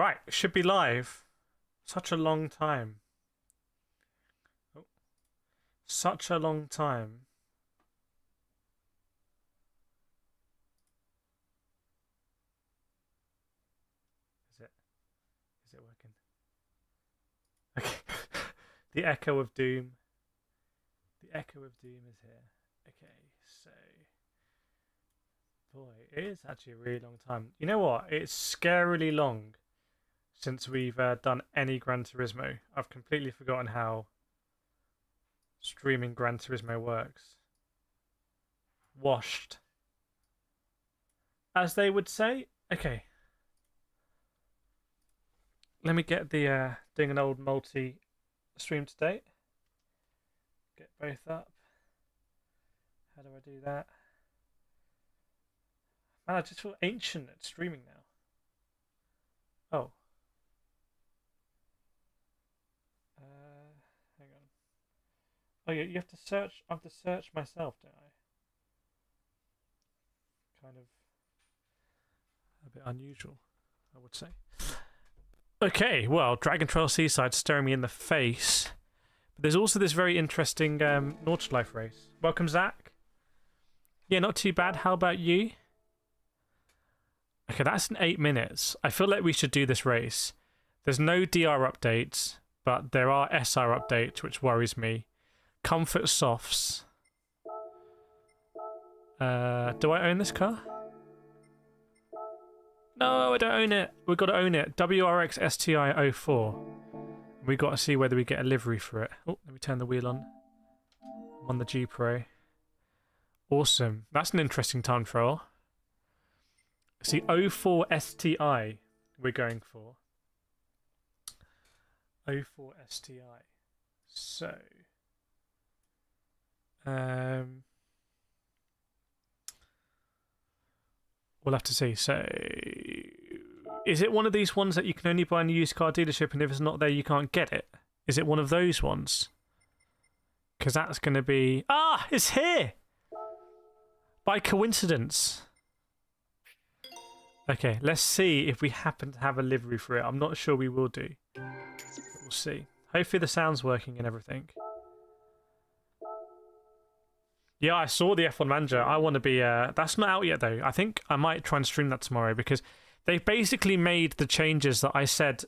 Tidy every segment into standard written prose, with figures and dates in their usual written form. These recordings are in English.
Right, it should be live. Such a long time. Oh. Such a long time. Is it working? Okay. The echo of doom. The echo of doom is here. Okay, so boy, it is actually a really long time. You know what? It's scarily long since we've done any Gran Turismo. I've completely forgotten how streaming Gran Turismo works. Washed, as they would say. Okay. Let me get the doing an old multi stream today. Get both up. How do I do that? Man, I just feel ancient at streaming now. Oh. Hang on. Oh, yeah, you have to search. I have to search myself, don't I? Kind of a bit unusual, I would say. Okay, well, Dragon Trail Seaside staring me in the face. But there's also this very interesting Nordschleife race. Welcome, Zach. Yeah, not too bad. How about you? Okay, that's in 8 minutes. I feel like we should do this race. There's no DR updates, but there are SR updates, which worries me. Comfort softs. Do I own this car? No, I don't own it. We've got to own it. WRX STI 04. We've got to see whether we get a livery for it. Oh, let me turn the wheel on. I'm on the G Pro. Awesome. That's an interesting time trial. See, 04 STI we're going for. 04 STI. So... we'll have to see. So, is it one of these ones that you can only buy in a used car dealership, and if it's not there, you can't get it? Is it one of those ones? Because that's going to be... Ah! It's here! By coincidence. Okay, let's see if we happen to have a livery for it. I'm not sure we will do. But we'll see. Hopefully the sound's working and everything. Yeah, I saw the F1 Manager. I want to be... that's not out yet, though. I think I might try and stream that tomorrow, because they've basically made the changes that I said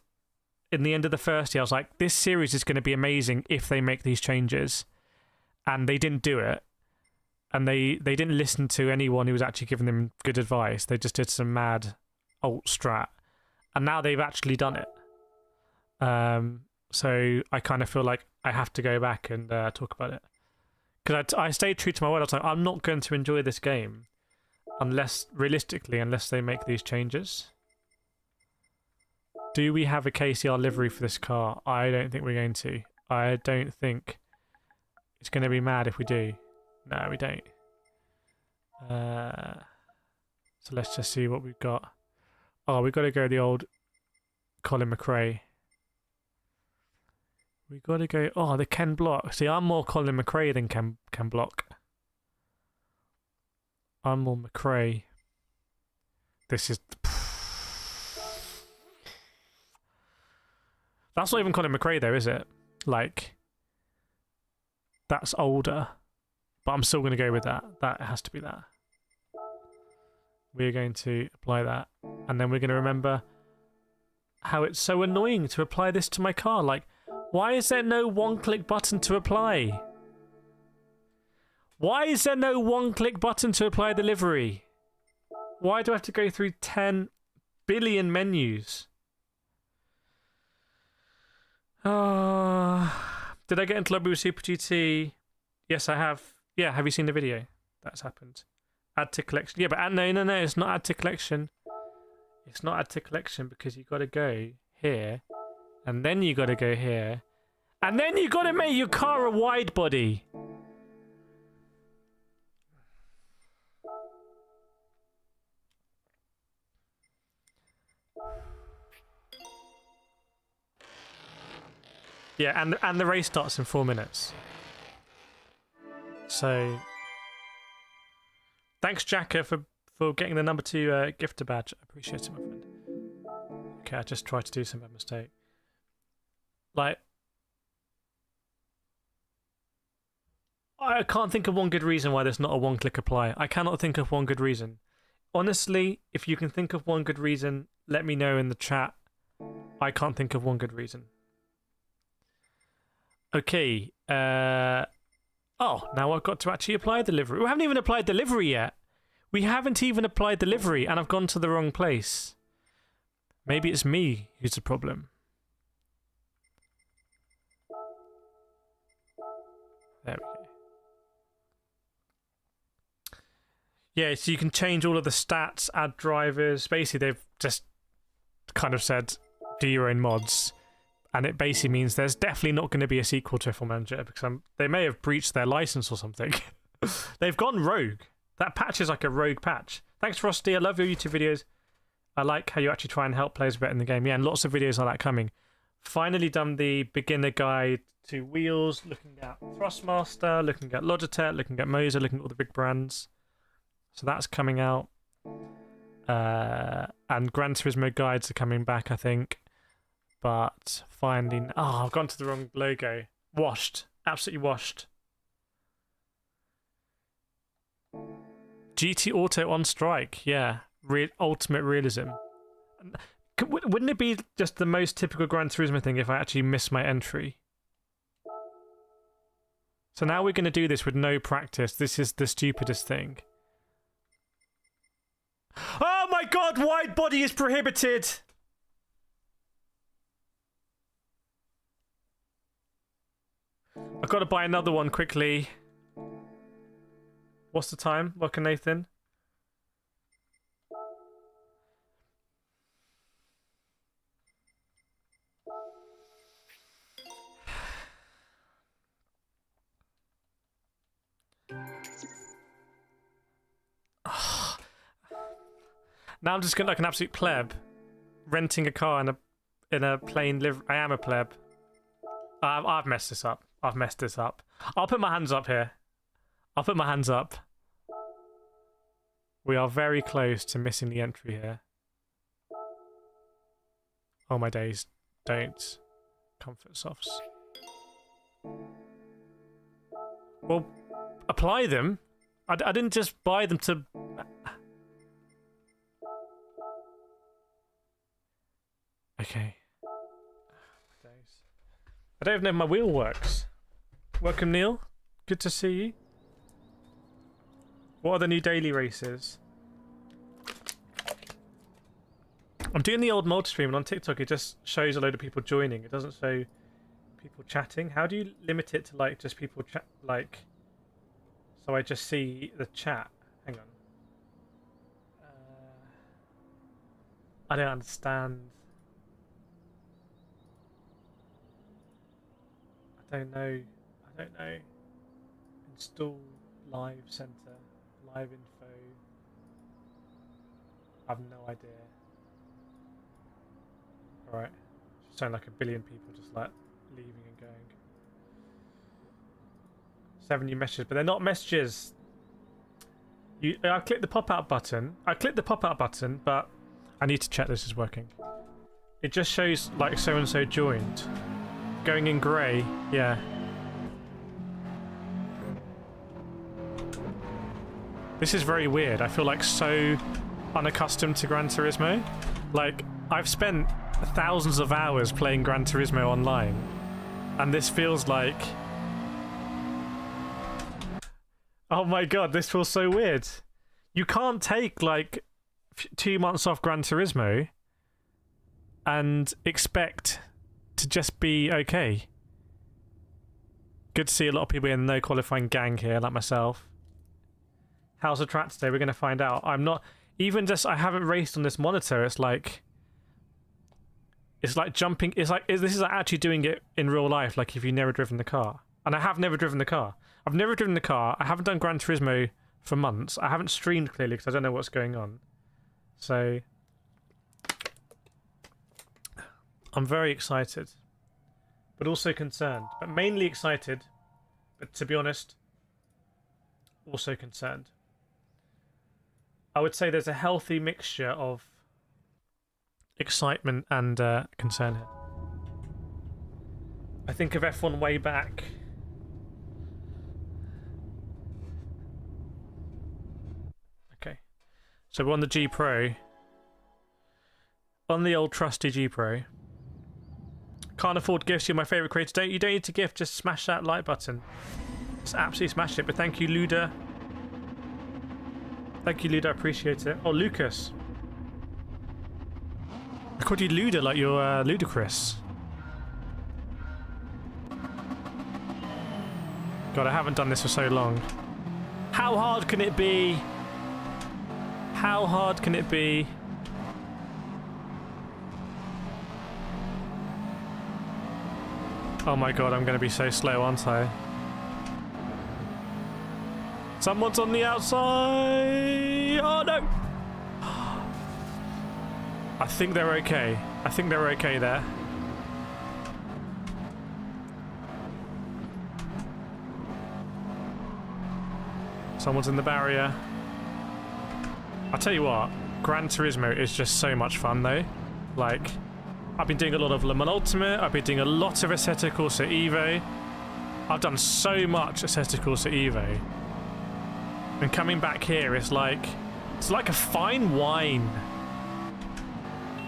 in the end of the first year. I was like, this series is going to be amazing if they make these changes. And they didn't do it. And they didn't listen to anyone who was actually giving them good advice. They just did some mad alt strat. And now they've actually done it. So I kind of feel like I have to go back and talk about it. Because I stayed true to my word. I was like, I'm not going to enjoy this game unless they make these changes. Do we have a KCR livery for this car? I don't think we're going to. I don't think it's going to be mad if we do. No, we don't. So let's just see what we've got. Oh, we've got to go the old Colin McRae. We got to go... Oh, the Ken Block. See, I'm more Colin McRae than Ken Block. I'm more McRae. This is... That's not even Colin McRae, though, is it? Like, that's older. But I'm still going to go with that. That has to be that. We're going to apply that. And then we're going to remember how it's so annoying to apply this to my car. Like, why is there no one-click button to apply? Why is there no one-click button to apply the livery? Why do I have to go through 10 billion menus? Did I get into lobby with Super GT? Yes, I have. Yeah, have you seen the video? That's happened. Add to collection. Yeah, but no, it's not add to collection. It's not add to collection because you got to go here. And then you got to go here. And then you got to make your car a wide body. Yeah, and the race starts in 4 minutes. So, thanks, Jacka, for getting the number 2 gifter badge. I appreciate it, my friend. Okay, I just tried to do something by mistake. Like, I can't think of one good reason why there's not a one-click apply. I cannot think of one good reason. Honestly, if you can think of one good reason, let me know in the chat. I can't think of one good reason. Okay. Oh, now I've got to actually apply delivery. We haven't even applied delivery yet. We haven't even applied delivery, and I've gone to the wrong place. Maybe it's me who's the problem. There we go. Yeah, so you can change all of the stats, add drivers. Basically, they've just kind of said, do your own mods. And it basically means there's definitely not going to be a sequel to F1 Manager because they may have breached their license or something. They've gone rogue. That patch is like a rogue patch. Thanks, Frosty. I love your YouTube videos. I like how you actually try and help players better in the game. Yeah, and lots of videos like that coming. Finally done the beginner guide to wheels, looking at Thrustmaster, looking at Logitech, looking at Moser, looking at all the big brands. So that's coming out. And Gran Turismo guides are coming back, I think. But finally... Oh, I've gone to the wrong logo. Washed. Absolutely washed. GT Auto on strike. Yeah. Ultimate realism. Wouldn't it be just the most typical Gran Turismo thing if I actually miss my entry? So now we're going to do this with no practice. This is the stupidest thing. Oh my god, wide body is prohibited! I've got to buy another one quickly. What's the time? Welcome, Nathan. Now I'm just going like an absolute pleb, renting a car in a plain livery. I am a pleb. I've messed this up. I've messed this up. I'll put my hands up here. I'll put my hands up. We are very close to missing the entry here. Oh my days. Don't. Comfort softs. Well, apply them. I didn't just buy them to... Okay. I don't even know if my wheel works. Welcome, Neil. Good to see you. What are the new daily races? I'm doing the old multi-stream, and on TikTok it just shows a load of people joining. It doesn't show people chatting. How do you limit it to like just people chat, like, so I just see the chat? Hang on. I don't understand. I don't know. Install live center, live info. I have no idea. Alright. Sound like a billion people just like leaving and going. 7 new messages, but they're not messages. I clicked the pop-out button. But I need to check this is working. It just shows like so-and-so joined. Going in grey, yeah. This is very weird. I feel like so unaccustomed to Gran Turismo. Like, I've spent thousands of hours playing Gran Turismo online, and this feels like... Oh my god, this feels so weird. You can't take, like, 2 months off Gran Turismo and expect to just be okay. Good to see a lot of people in the no qualifying gang here, like myself. How's the track today? We're going to find out. I'm not... Even just... I haven't raced on this monitor. It's like jumping... It's like... This is like actually doing it in real life, like if you've never driven the car. And I have never driven the car. I've never driven the car. I haven't done Gran Turismo for months. I haven't streamed clearly because I don't know what's going on. So... I'm very excited. But also concerned. But mainly excited. But to be honest... Also concerned. I would say there's a healthy mixture of excitement and concern here. I think of F1 way back. Okay. So we're on the G Pro. On the old trusty G Pro. Can't afford gifts, you're my favourite creator. You don't need to gift, just smash that like button. Just absolutely smash it, but thank you, Luda. Thank you, Luda, I appreciate it. Oh, Lucas. I called you Luda like you're ludicrous. God, I haven't done this for so long. How hard can it be? How hard can it be? Oh my god, I'm going to be so slow, aren't I? Someone's on the outside! Oh no! I think they're okay. I think they're okay there. Someone's in the barrier. I'll tell you what, Gran Turismo is just so much fun though. Like, I've been doing a lot of Le Mans Ultimate, I've been doing a lot of Assetto Corsa Evo. I've done so much Assetto Corsa Evo. And coming back here, it's like a fine wine.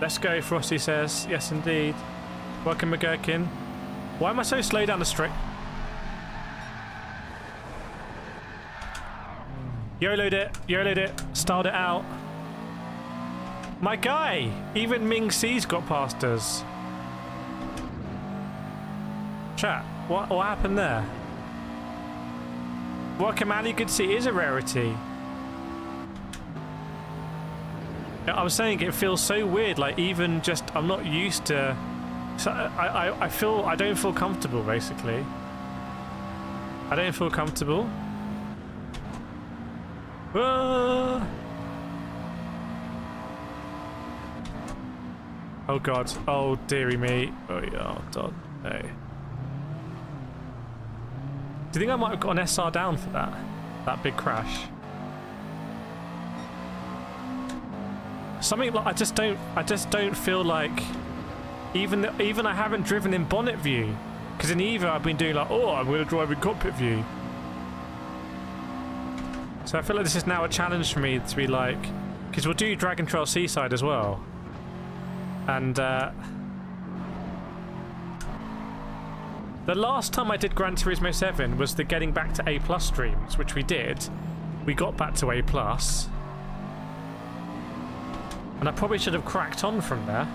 Let's go, Frosty says. Yes, indeed. Welcome, McGurkin. Why am I so slow down the straight? YOLO'd it, styled it out. My guy! Even Ming C's got past us. Chat, what happened there? Welcome, Ali, good to see. It is a rarity. I was saying it feels so weird, like even just, I'm not used to... So I don't feel comfortable, basically. I don't feel comfortable. Whoa! Oh god, oh dearie me. Oh yeah, oh god, no. Do you think I might have got an SR down for that? That big crash? Something like I just don't feel like even I haven't driven in bonnet view, because in Eva I've been doing like, oh, I'm going to drive in cockpit view. So I feel like this is now a challenge for me to be like, because we'll do Dragon Trail Seaside as well, and the last time I did Gran Turismo 7 was the getting back to A+ streams, which we did. We got back to A+. And I probably should have cracked on from there.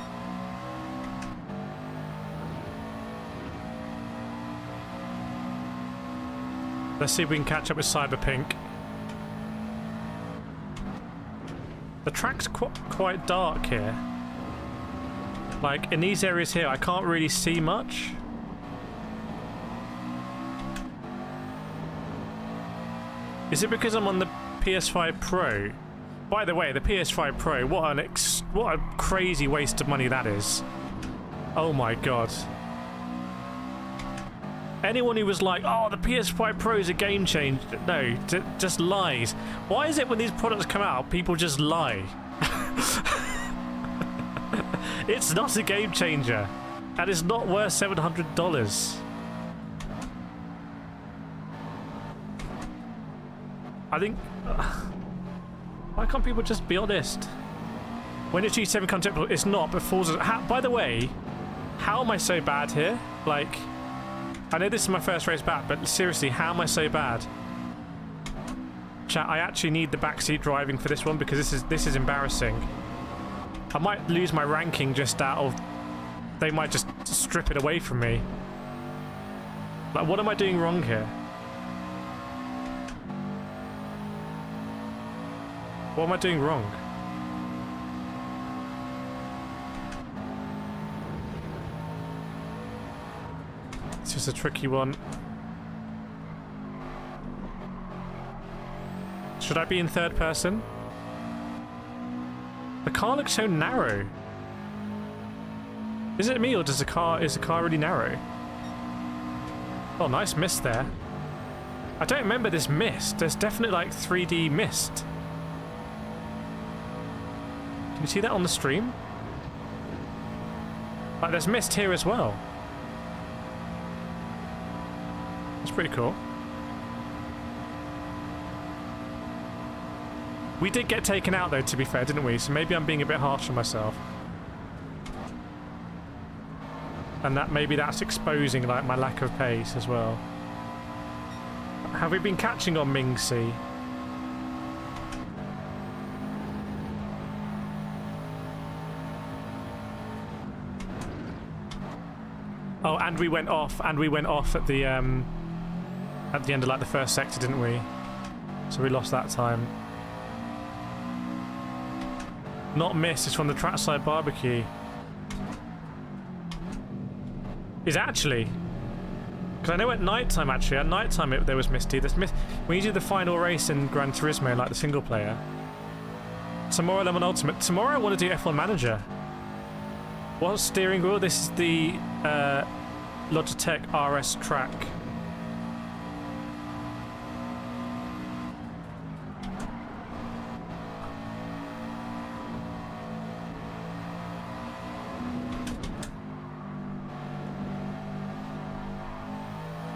Let's see if we can catch up with Cyberpink. The track's quite dark here. Like, in these areas here, I can't really see much. Is it because I'm on the PS5 Pro? By the way, the PS5 Pro, what a crazy waste of money that is. Oh my god. Anyone who was like, oh, the PS5 Pro is a game changer. No, just lies. Why is it when these products come out, people just lie? It's not a game changer. And it's not worth $700. I think... why can't people just be honest? When did G7 come to it? It's not, but Forza... by the way, how am I so bad here? Like... I know this is my first race back, but seriously, how am I so bad? Chat, I actually need the backseat driving for this one because this is embarrassing. I might lose my ranking just out of... They might just strip it away from me. Like, what am I doing wrong here? What am I doing wrong? It's just a tricky one. Should I be in third person? The car looks so narrow. Is it me or is the car really narrow? Oh, nice mist there. I don't remember this mist. There's definitely like 3D mist. Can you see that on the stream? Like, there's mist here as well. That's pretty cool. We did get taken out though, to be fair, didn't we? So maybe I'm being a bit harsh on myself. And that maybe that's exposing like my lack of pace as well. Have we been catching on Ming C? Oh, and we went off at the end of like the first sector, didn't we? So we lost that time. Not missed, it's from the trackside barbecue. Is actually, because I know at night time there was misty. There's when you do the final race in Gran Turismo, like the single player. Tomorrow I'm on Ultimate. Tomorrow I want to do F1 Manager. What steering wheel? This is the Logitech RS track.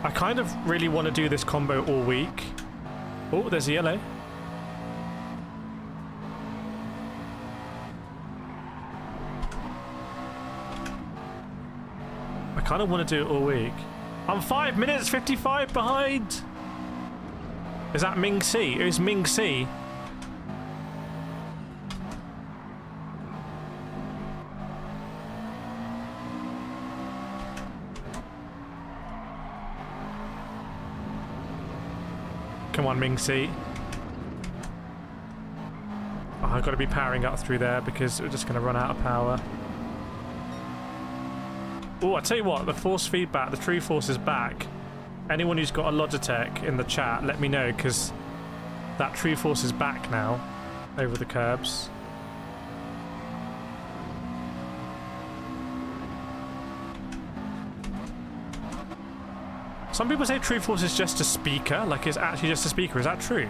I kind of really want to do this combo all week. Oh, there's a yellow. I kind of want to do it all week. I'm 5 minutes 55 behind. Is that Ming C? It is Ming C. Come on, Ming C. Oh, I've got to be powering up through there because we're just going to run out of power. Oh, I tell you what, the force feedback, the true force is back. Anyone who's got a Logitech in the chat, let me know, because that true force is back now over the curbs. Some people say true force is just a speaker, like it's actually just a speaker. Is that true?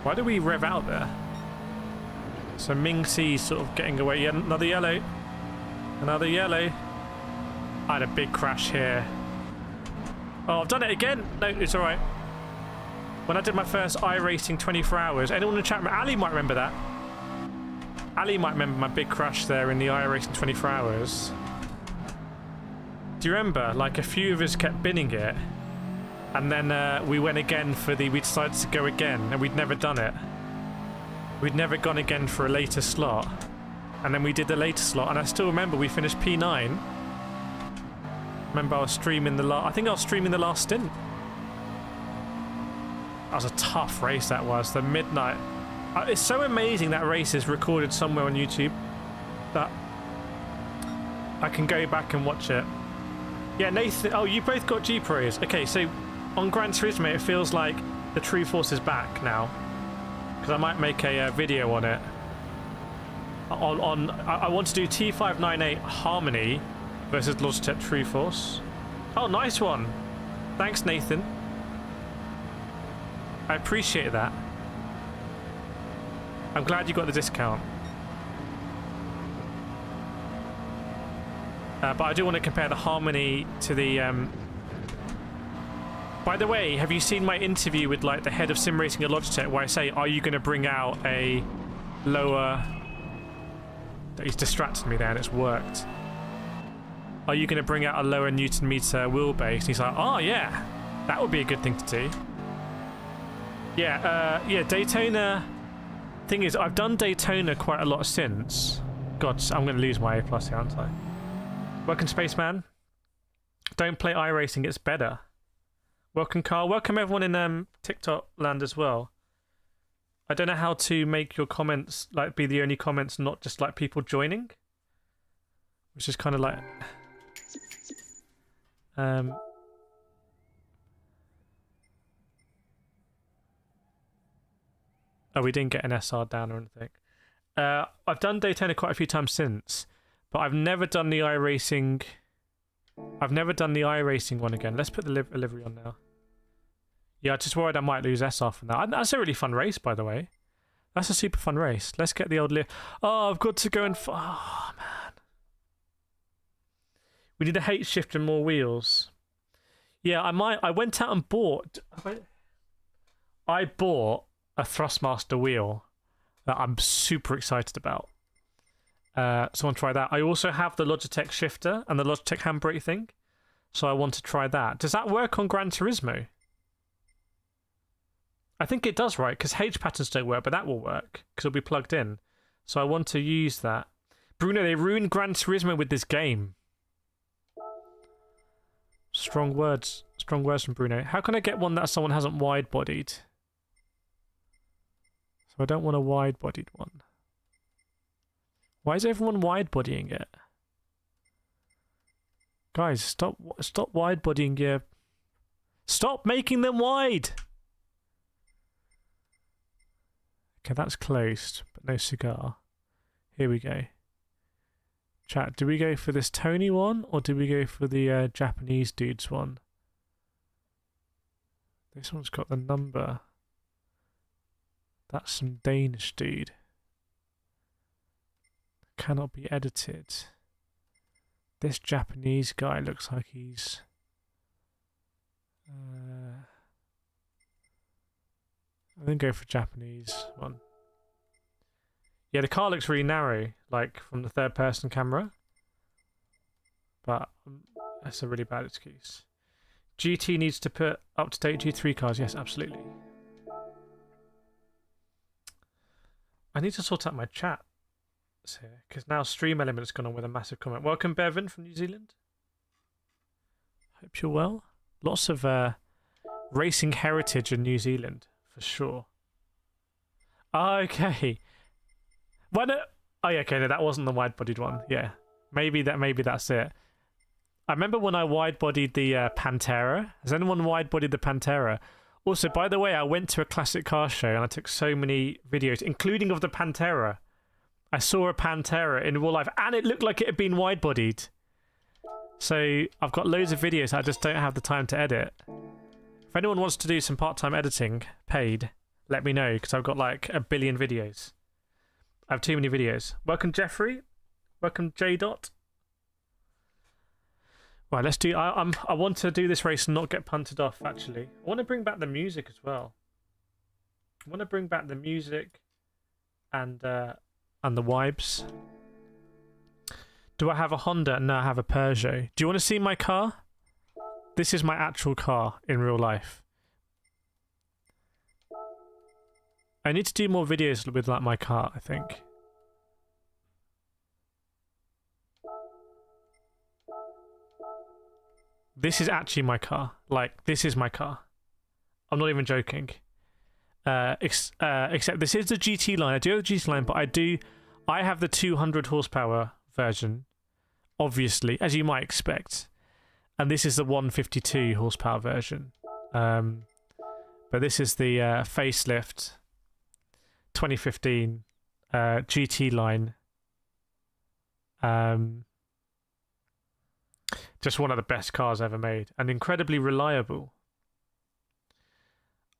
Why do we rev out there? So Ming C's sort of getting away. Yeah, another yellow. Another yellow. I had a big crash here. Oh, I've done it again. No, it's alright. When I did my first iRacing 24 hours, anyone in the chat room, Ali might remember that. Ali might remember my big crash there in the iRacing 24 hours. Do you remember? Like, a few of us kept binning it. And then we went again for we decided to go again, and we'd never done it. We'd never gone again for a later slot. And then we did the later slot, and I still remember we finished P9. Remember I was streaming I think I was streaming the last stint. That was a tough race, that was. The midnight. It's so amazing that race is recorded somewhere on YouTube that I can go back and watch it. Yeah, Nathan. Oh, you both got G Pros. Okay, so on Gran Turismo, it feels like the true force is back now. Because I might make a video on it. I want to do T598 Harmony versus Logitech True Force. Oh, nice one. Thanks, Nathan. I appreciate that. I'm glad you got the discount. But I do want to compare the Harmony to the... By the way, have you seen my interview with like the head of sim racing at Logitech where I say, are you going to bring out a lower... He's distracted me there and it's worked. Are you going to bring out a lower Newton meter wheelbase? And he's like, oh yeah, that would be a good thing to do. Yeah, yeah, Daytona... Thing is, I've done Daytona quite a lot since. God, I'm going to lose my A+ here, aren't I? Welcome, Spaceman. Don't play iRacing, it's better. Welcome, Carl. Welcome, everyone in TikTok land as well. I don't know how to make your comments like be the only comments, not just like people joining. Which is kind of like... Oh, we didn't get an SR down or anything. I've done Daytona quite a few times since, but I've never done the iRacing. I've never done the iRacing one again. Let's put the livery on now. Yeah, I'm just worried I might lose SR from that. That's a really fun race, by the way. That's a super fun race. Let's get the old... Oh, I've got to go and... Oh, man. We need a H shift and more wheels. Yeah, I went out and bought... I bought a Thrustmaster wheel that I'm super excited about. So I want to try that. I also have the Logitech shifter and the Logitech handbrake thing. So I want to try that. Does that work on Gran Turismo? I think it does, right? Because H patterns don't work, but that will work because it'll be plugged in. So I want to use that. Bruno, they ruined Gran Turismo with this game. Strong words. Strong words from Bruno. How can I get one that someone hasn't wide-bodied? So I don't want a wide-bodied one. Why is everyone wide-bodying it? Guys, stop wide-bodying your... Stop making them wide! Okay, that's closed, but no cigar. Here we go. Chat, do we go for this Tony one, or do we go for the Japanese dudes one? This one's got the number. That's some Danish dude. Cannot be edited. This Japanese guy looks like he's... I'm going to go for Japanese one. Yeah, the car looks really narrow, like from the third person camera. But that's a really bad excuse. GT needs to put up-to-date G3 cars. Yes, absolutely. I need to sort out my chat here, because now Stream Element's gone on with a massive comment. Welcome, Bevan from New Zealand. Hope you're well. Lots of racing heritage in New Zealand. For sure. Okay. Why not? Oh yeah, okay, no, that wasn't the wide-bodied one. Yeah. Maybe that's it. I remember when I wide-bodied the Pantera. Has anyone wide-bodied the Pantera? Also, by the way, I went to a classic car show and I took so many videos, including of the Pantera. I saw a Pantera in real life and it looked like it had been wide-bodied. So I've got loads of videos I just don't have the time to edit. If anyone wants to do some part-time editing, paid, let me know, because I've got like 1 billion videos. I have too many videos. Welcome, Jeffrey. Welcome, J. Dot. Right, let's do... I want to do this race and not get punted off, actually. I want to bring back the music as well. I want to bring back the music and the vibes. Do I have a Honda? No, I have a Peugeot. Do you want to see my car? This is my actual car in real life. I need to do more videos with like my car, I think. This is actually my car. Like, this is my car. I'm not even joking. Except this is the GT line. I do have the GT line, but I have the 200 horsepower version, obviously, as you might expect. And this is the 152 horsepower version. But this is the facelift 2015 GT line. Just one of the best cars ever made and incredibly reliable.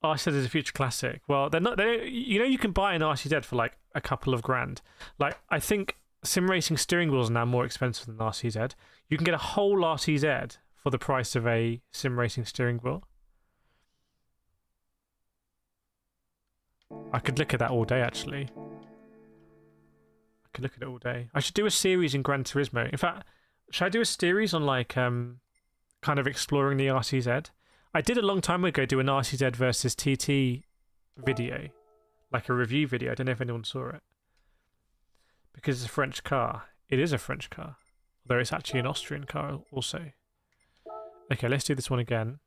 Oh, I said it's a future classic. Well, they're not. You know, you can buy an RCZ for like a couple of grand. Like, I think sim racing steering wheels are now more expensive than RCZ. You can get a whole RCZ for the price of a sim racing steering wheel. I could look at that all day, actually. I could look at it all day. I should do a series in Gran Turismo. In fact, should I do a series on like kind of exploring the RCZ? I did a long time ago do an RCZ versus TT video, like a review video. I don't know if anyone saw it. Because it's a French car. It is a French car. Although it's actually an Austrian car also. Okay, let's do this one again.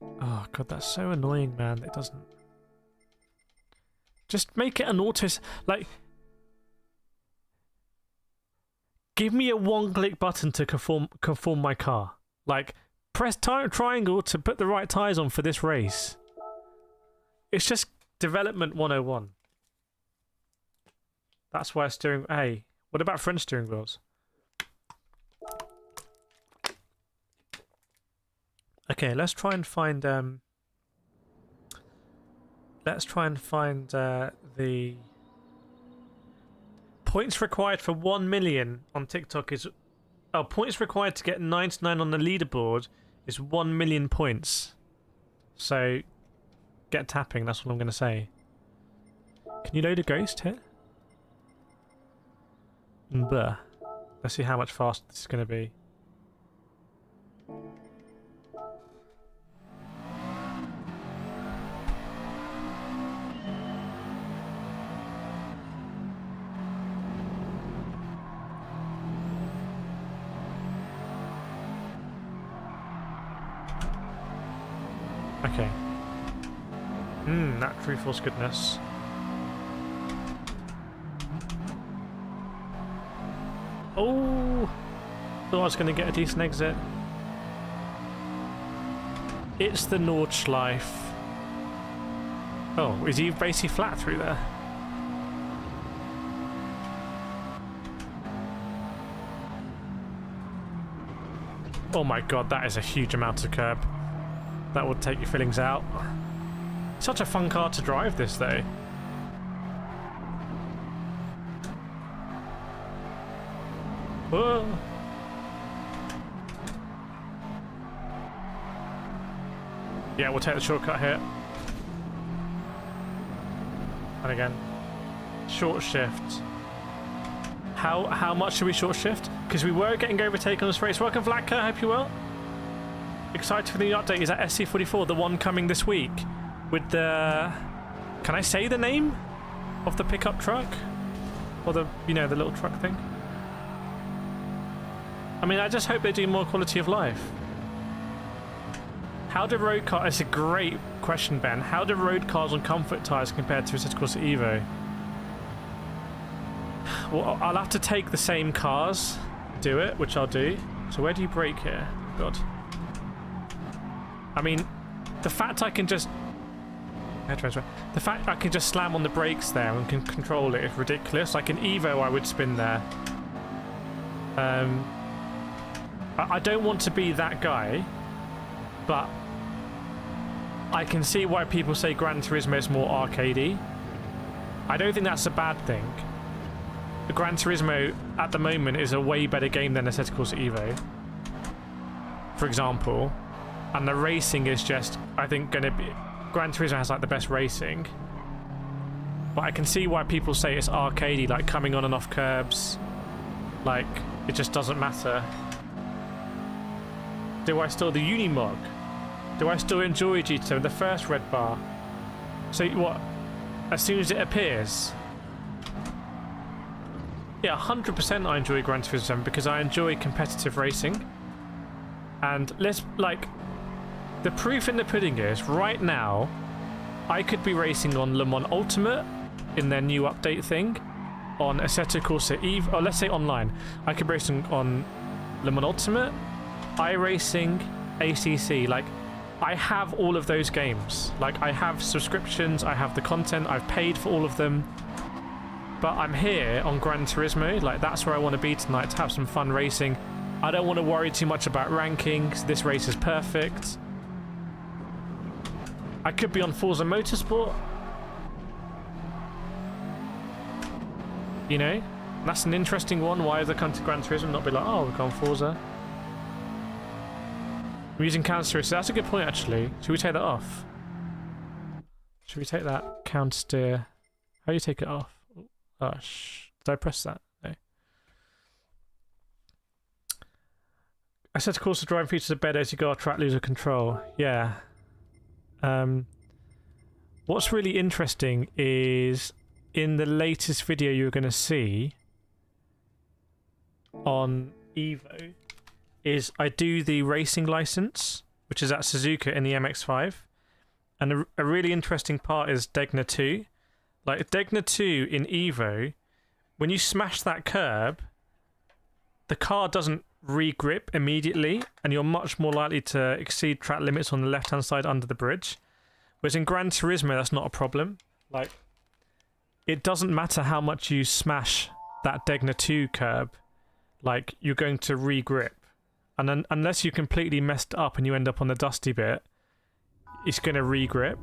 Oh god, that's so annoying, man. It doesn't... Just make it an auto... Like... Give me a one-click button to conform my car. Like, press triangle to put the right tyres on for this race. It's just development 101. That's why steering... Hey, what about French steering wheels? Okay, let's try and find the points required for 1 million on TikTok is points required to get 99 on the leaderboard is 1 million points. So get tapping, that's what I'm gonna say. Can you load a ghost here? Blah. Let's see how much faster this is gonna be. Okay. That true force goodness. Oh! Thought I was going to get a decent exit. It's the Nordschleife. Oh, is he basically flat through there? Oh my god, that is a huge amount of curb. That would take your fillings out. Such a fun car to drive, this though. Whoa. Yeah, we'll take the shortcut here. And again, short shift. How much should we short shift? Because we were getting overtaken on this race. Welcome, Vlatka. Hope you're well. Excited for the new update. Is that SC44, the one coming this week with the... Can I say the name of the pickup truck? Or the, you know, the little truck thing? I mean, I just hope they do more quality of life. How do road cars... It's a great question, Ben. How do road cars on comfort tyres compare to a City Corsa Evo? Well, I'll have to take the same cars, do it, which I'll do. So where do you brake here? God. I mean, the fact I can just... The fact I can just slam on the brakes there and can control it is ridiculous. Like an Evo, I would spin there. I don't want to be that guy, but I can see why people say Gran Turismo is more arcadey. I don't think that's a bad thing. The Gran Turismo at the moment is a way better game than a City Corsa Evo, for example. And the racing is just, I think, going to be... Gran Turismo has, like, the best racing. But I can see why people say it's arcadey, like, coming on and off curbs. Like, it just doesn't matter. Do I still... The Unimog? Do I still enjoy GT7? The first red bar? So, what? As soon as it appears? Yeah, 100% I enjoy Gran Turismo 7 because I enjoy competitive racing. And let's, like... The proof in the pudding is, right now, I could be racing on Le Mans Ultimate in their new update thing, on Assetto Corsa Eve, or let's say online. I could be racing on Le Mans Ultimate, iRacing, ACC. Like, I have all of those games. Like, I have subscriptions, I have the content, I've paid for all of them. But I'm here on Gran Turismo, like, that's where I want to be tonight, to have some fun racing. I don't want to worry too much about rankings. This race is perfect. I could be on Forza Motorsport. You know? That's an interesting one. Why has I come to Gran Turismo and not be like, oh, we've gone Forza? I'm using counter steer. So that's a good point, actually. Should we take that off? Should we take that counter steer? How do you take it off? Oh, did I press that? No. I said, of course, the driving features are better as you go off track, lose control. Yeah. What's really interesting is in the latest video you're going to see on Evo is I do the racing license, which is at Suzuka in the MX-5, and a really interesting part is Degna 2. Like Degna 2 in Evo, when you smash that curb, the car doesn't re-grip immediately, and you're much more likely to exceed track limits on the left-hand side under the bridge. Whereas in Gran Turismo, that's not a problem. Like, it doesn't matter how much you smash that Degna 2 curb, like, you're going to re-grip. And then, unless you completely messed up and you end up on the dusty bit, it's going to re-grip.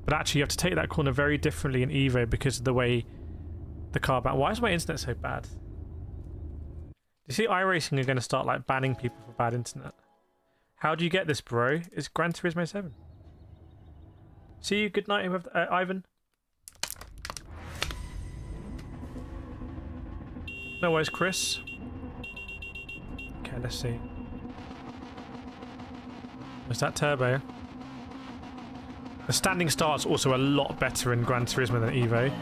But actually, you have to take that corner very differently in Evo because of the way the car back. Why is my internet so bad? You see, iRacing are going to start like banning people for bad internet. How do you get this, bro? It's Gran Turismo 7. See you. Good night, Ivan. No worries, Chris. Okay, let's see. Was that turbo? The standing start's also a lot better in Gran Turismo than Evo.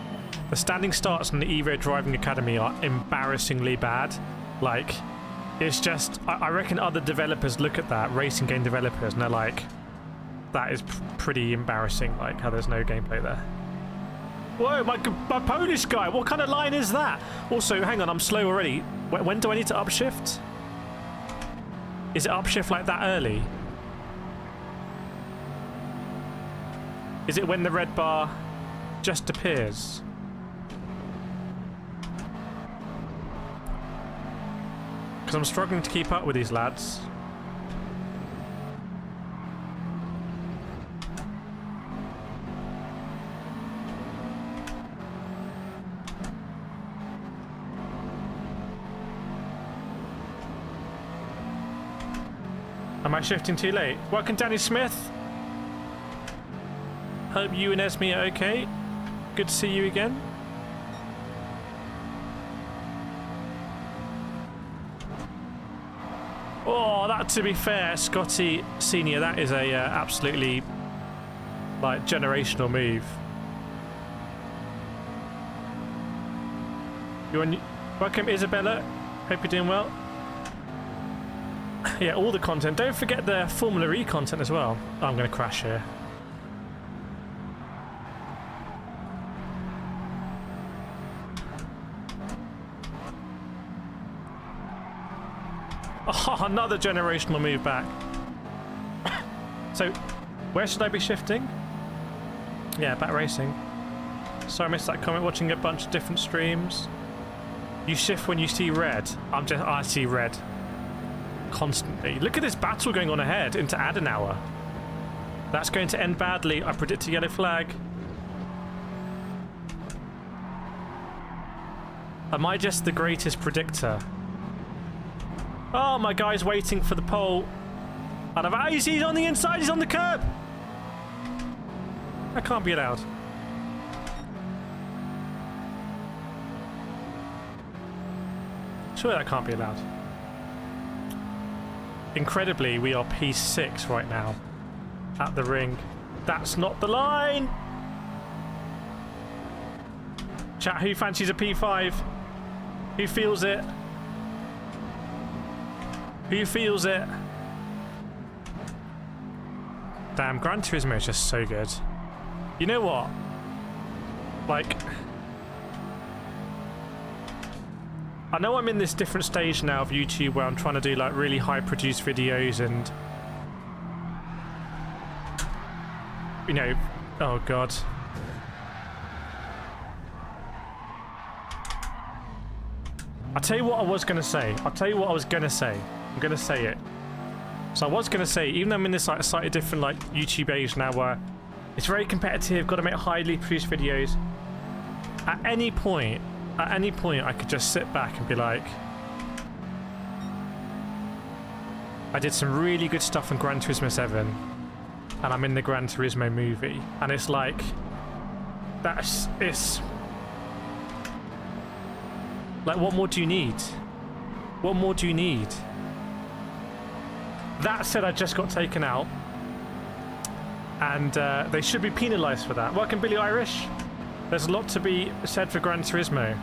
The standing starts in the Evo Driving Academy are embarrassingly bad. Like, it's just... I reckon other developers look at that, racing game developers, and they're like, that is pretty embarrassing, like, how there's no gameplay there. Whoa, my Polish guy, what kind of line is that? Also, hang on, I'm slow already. When do I need to upshift? Is it upshift like that early? Is it when the red bar just appears? Because I'm struggling to keep up with these lads. Am I shifting too late? Welcome, Danny Smith. Hope you and Esme are okay. Good to see you again. Oh, that, to be fair, Scotty Senior, that is a absolutely like generational move. Welcome, Isabella. Hope you're doing well. Yeah, all the content. Don't forget the Formula E content as well. Oh, I'm going to crash here. Oh, another generational move back. So, where should I be shifting? Yeah, back racing. Sorry, I missed that comment. Watching a bunch of different streams. You shift when you see red. I see red constantly. Look at this battle going on ahead into Adenauer. That's going to end badly. I predict a yellow flag. Am I just the greatest predictor? Oh, my guy's waiting for the pole. And he's on the inside, he's on the curb. That can't be allowed. Sure, that can't be allowed. Incredibly, we are P6 right now at the ring. That's not the line. Chat, who fancies a P5? Who feels it? Who feels it? Damn, Gran Turismo is just so good. You know what? Like, I know I'm in this different stage now of YouTube where I'm trying to do like really high produced videos and, you know, oh god. I'll tell you what I was going to say. I'm going to say it. So I was going to say, even though I'm in this like slightly different like YouTube age now where it's very competitive, got to make highly produced videos, at any point I could just sit back and be like, I did some really good stuff in Gran Turismo 7 and I'm in the Gran Turismo movie, and it's like, it's like, what more do you need? What more do you need? That said, I just got taken out and they should be penalised for that. Welcome, Billy Irish. There's a lot to be said for Gran Turismo.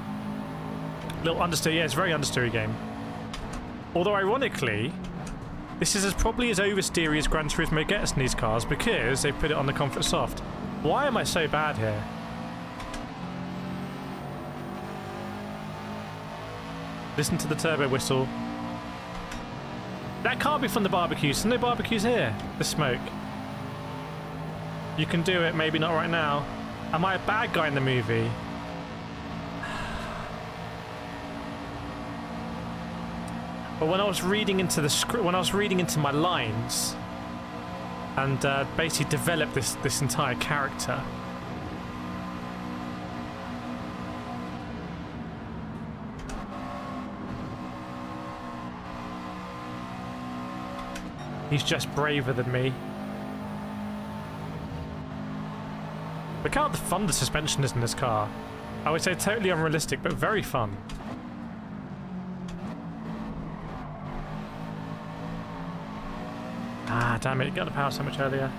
Little understeer, yeah, it's a very understeery game. Although, ironically, this is probably as oversteery as Gran Turismo gets in these cars because they put it on the Comfort Soft. Why am I so bad here? Listen to the turbo whistle. That can't be from the barbecues. There's no barbecues here. The smoke. You can do it, maybe not right now. Am I a bad guy in the movie? But when I was reading into the script, when I was reading into my lines, and basically developed this entire character. He's just braver than me. Look how fun the suspension is in this car. I would say totally unrealistic, but very fun. Ah, damn it, you got the power so much earlier.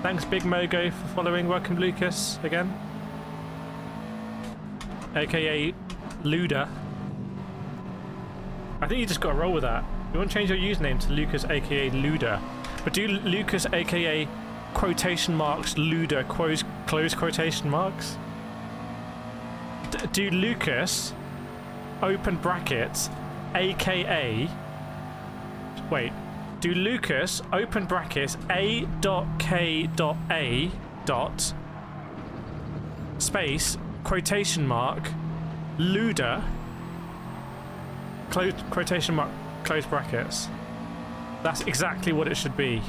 Thanks, Big Mogo, for following. Welcome, Lucas, again. AKA Luda. I think you just got to roll with that. You want to change your username to Lucas, aka Luda. But do Lucas, aka quotation marks, Luda, close quotation marks? Do Lucas, open brackets, aka... Wait. Do Lucas, open brackets, A.K.A. dot, space, quotation mark, Luda, close quotation mark, close brackets. That's exactly what it should be.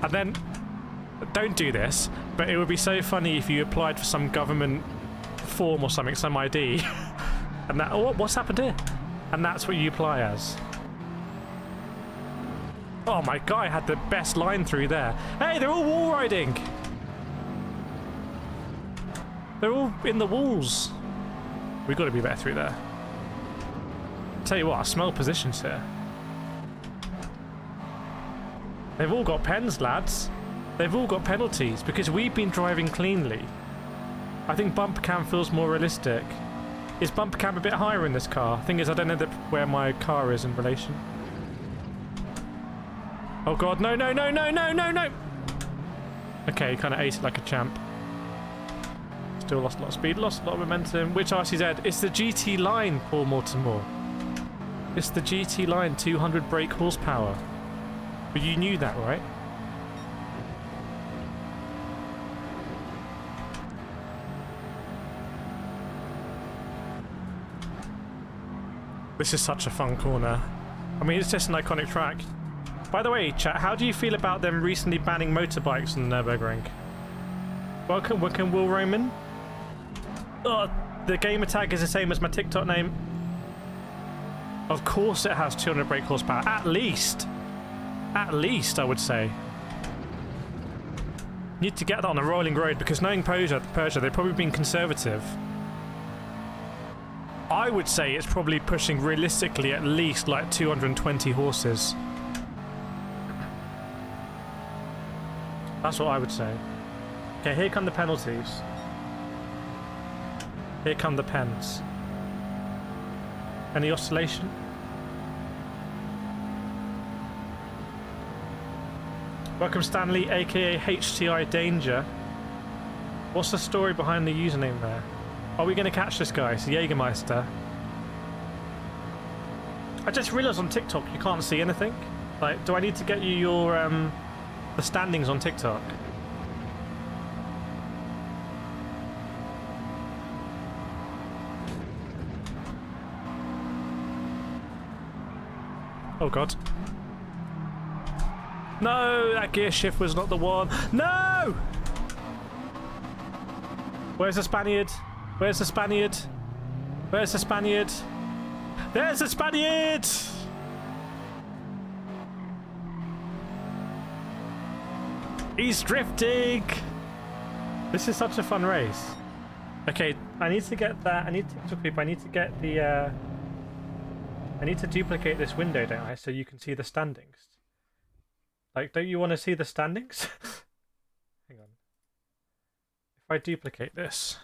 And then, don't do this, but it would be so funny if you applied for some government form or something, some ID, and that, oh, what's happened here? And that's what you apply as. Oh my god, I had the best line through there. Hey, they're all wall riding! They're all in the walls. We've got to be better through there. Tell you what, I smell positions here. They've all got pens, lads. They've all got penalties because we've been driving cleanly. I think bumper cam feels more realistic. Is bumper cam a bit higher in this car? Thing is, I don't know where my car is in relation. Oh god, no, no, no, no, no, no, no! Okay, kind of aced it like a champ. Still lost a lot of speed, lost a lot of momentum. Which RCZ? It's the GT line, Paul Mortimer. It's the GT line, 200 brake horsepower. But you knew that, right? This is such a fun corner. I mean, it's just an iconic track. By the way, chat, how do you feel about them recently banning motorbikes on the Nürburgring? Welcome, Will Roman. Oh, the gamer tag is the same as my TikTok name. Of course it has 200 brake horsepower. At least. At least, I would say. Need to get that on a rolling road because knowing Persia, they've probably been conservative. I would say it's probably pushing realistically at least like 220 horses. That's what I would say. Okay, here come the penalties. Here come the pens. Any oscillation? Welcome Stanley, aka HTI Danger. What's the story behind the username there? Are we going to catch this guy? It's Jägermeister. I just realised on TikTok you can't see anything. Like, do I need to get you your the standings on TikTok? Oh god. No, that gear shift was not the one. No! Where's the Spaniard? Where's the Spaniard? Where's the Spaniard? There's the Spaniard! He's drifting! This is such a fun race. Okay, I need to get that. I need to people. I need to get the. I need to duplicate this window, don't I? So you can see the standings. Like, don't you want to see the standings? Hang on. If I duplicate this.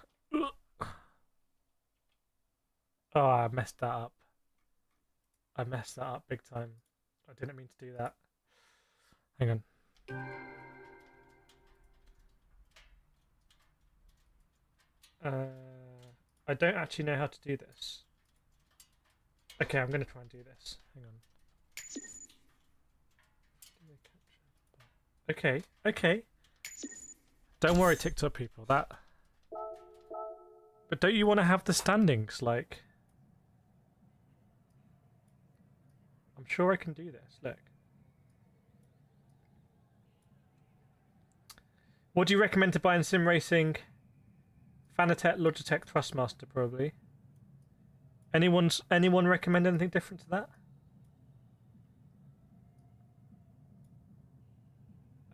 Oh, I messed that up. I messed that up big time. I didn't mean to do that. Hang on. I don't actually know how to do this. Okay, I'm going to try and do this. Hang on. Okay, okay. Don't worry, TikTok people. That. But don't you want to have the standings? Like, I'm sure I can do this. Look. What do you recommend to buy in sim racing? Fanatec, Logitech, Thrustmaster, probably. Anyone recommend anything different to that?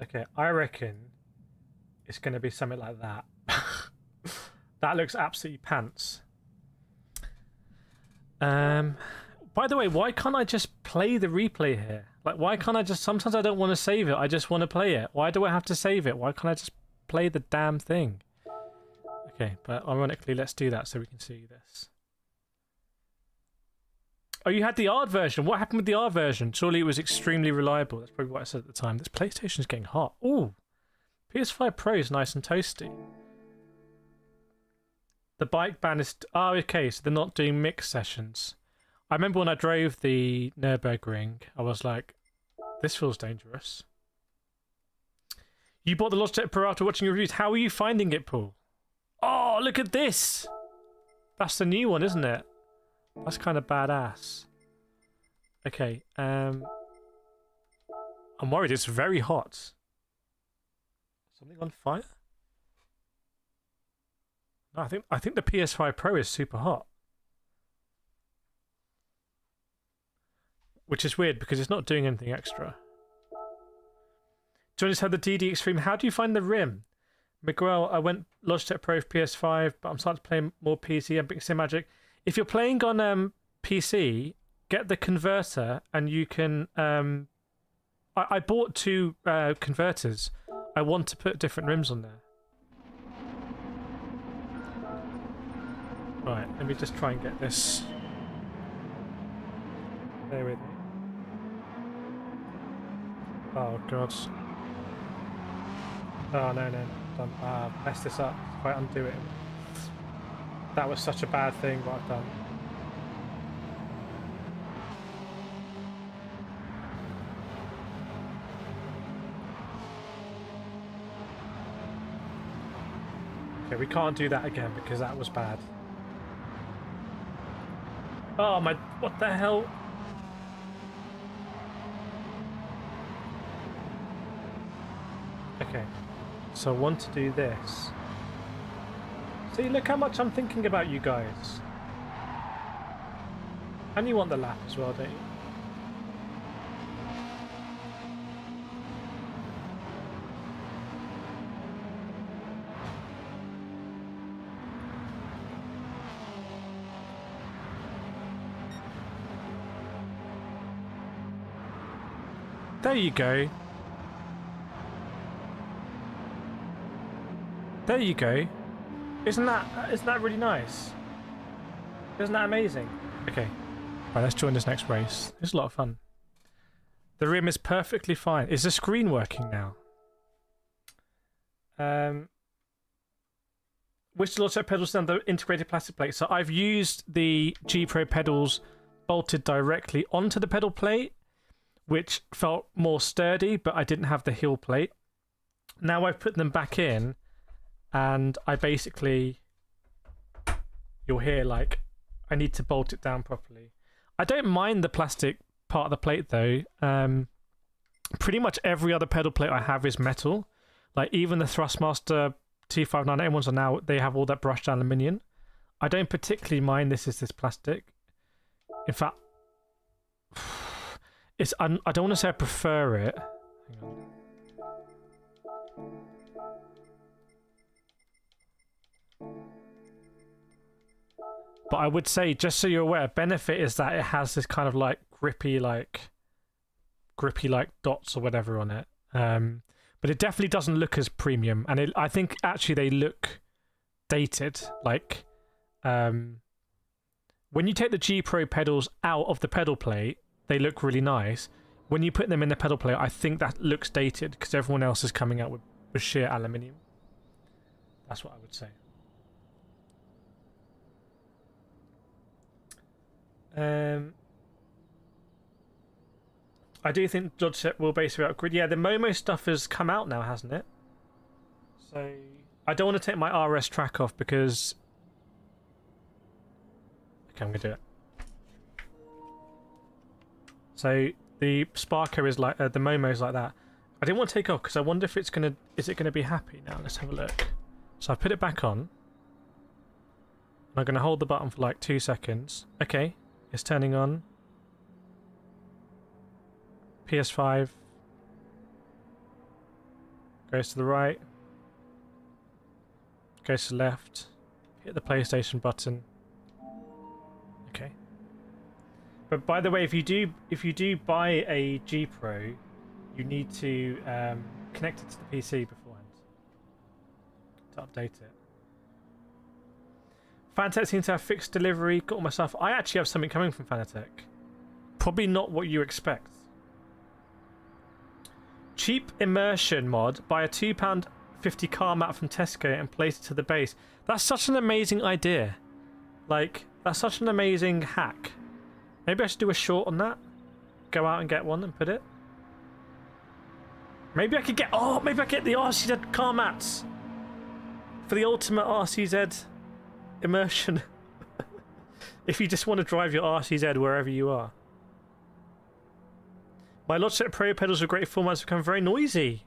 Okay, I reckon it's going to be something like that. That looks absolutely pants. By the way, why can't I just play the replay here? Like, why can't I just... Sometimes I don't want to save it. I just want to play it. Why do I have to save it? Why can't I just play the damn thing? Okay, but ironically, let's do that so we can see this. Oh, you had the ARD version. What happened with the ARD version? Surely it was extremely reliable. That's probably what I said at the time. This PlayStation's getting hot. Ooh. PS5 Pro is nice and toasty. The bike ban is... Oh, okay, so they're not doing mix sessions. I remember when I drove the Nürburgring, I was like, this feels dangerous. You bought the Logitech Pro after watching reviews. How are you finding it, Paul? Oh, look at this! That's the new one, isn't it? That's kind of badass. Okay, I'm worried. It's very hot. Something on fire? No, I think the PS5 Pro is super hot. Which is weird because it's not doing anything extra. Do you just have the DD Extreme? How do you find the rim? Miguel, I went Logitech Pro for PS5, but I'm starting to play more PC and Big Sim Magic. If you're playing on PC, get the converter and you can... I bought two converters. I want to put different rims on there. Right, let me just try and get this. Bear with me. Oh, God. Oh, no. I've messed this up. If I undo it. That was such a bad thing, what I've done. Okay, we can't do that again because that was bad. Oh my, what the hell? Okay, so I want to do this. See, look how much I'm thinking about you guys. And you want the lap as well, don't you? There you go. There you go. Isn't that really nice? Isn't that amazing? Okay. Right, let's join this next race. It's a lot of fun. The rim is perfectly fine. Is the screen working now? Which Logitech pedals stand the integrated plastic plate? So I've used the G Pro pedals bolted directly onto the pedal plate, which felt more sturdy, but I didn't have the heel plate. Now I've put them back in, and I basically, you'll hear like, I need to bolt it down properly. I don't mind the plastic part of the plate though. Pretty much every other pedal plate I have is metal. Like even the Thrustmaster T598 ones are now, they have all that brushed aluminium. I don't particularly mind this plastic. In fact, I don't want to say I prefer it. Hang on. But I would say, just so you're aware, benefit is that it has this kind of like grippy like dots or whatever on it. But it definitely doesn't look as premium, and I think actually they look dated. Like when you take the G Pro pedals out of the pedal plate, they look really nice. When you put them in the pedal plate, I think that looks dated because everyone else is coming out with sheer aluminium. That's what I would say. I do think Logitech will basically upgrade. Yeah, the Momo stuff has come out now, hasn't it? So So I don't want to take my RS track off because... Okay, I'm going to do it. So the Sparko is like... the Momo is like that. I didn't want to take off because I wonder if it's going to... Is it going to be happy now? Let's have a look. So I've put it back on. I'm going to hold the button for like 2 seconds. Okay, it's turning on. PS5. Goes to the right. Goes to the left. Hit the PlayStation button. Okay. But by the way, if you do buy a G Pro, you need to connect it to the PC beforehand to update it. Fanatec seems to have fixed delivery. Got all my stuff. I actually have something coming from Fanatec. Probably not what you expect. Cheap immersion mod. Buy a £2.50 car mat from Tesco and place it to the base. That's such an amazing idea. Like, that's such an amazing hack. Maybe I should do a short on that. Go out and get one and put it. Maybe I could get... Oh, maybe I get the RCZ car mats. For the ultimate RCZ immersion. If you just want to drive your RCZ wherever you are. My Logitech Pro pedals with great formats become very noisy.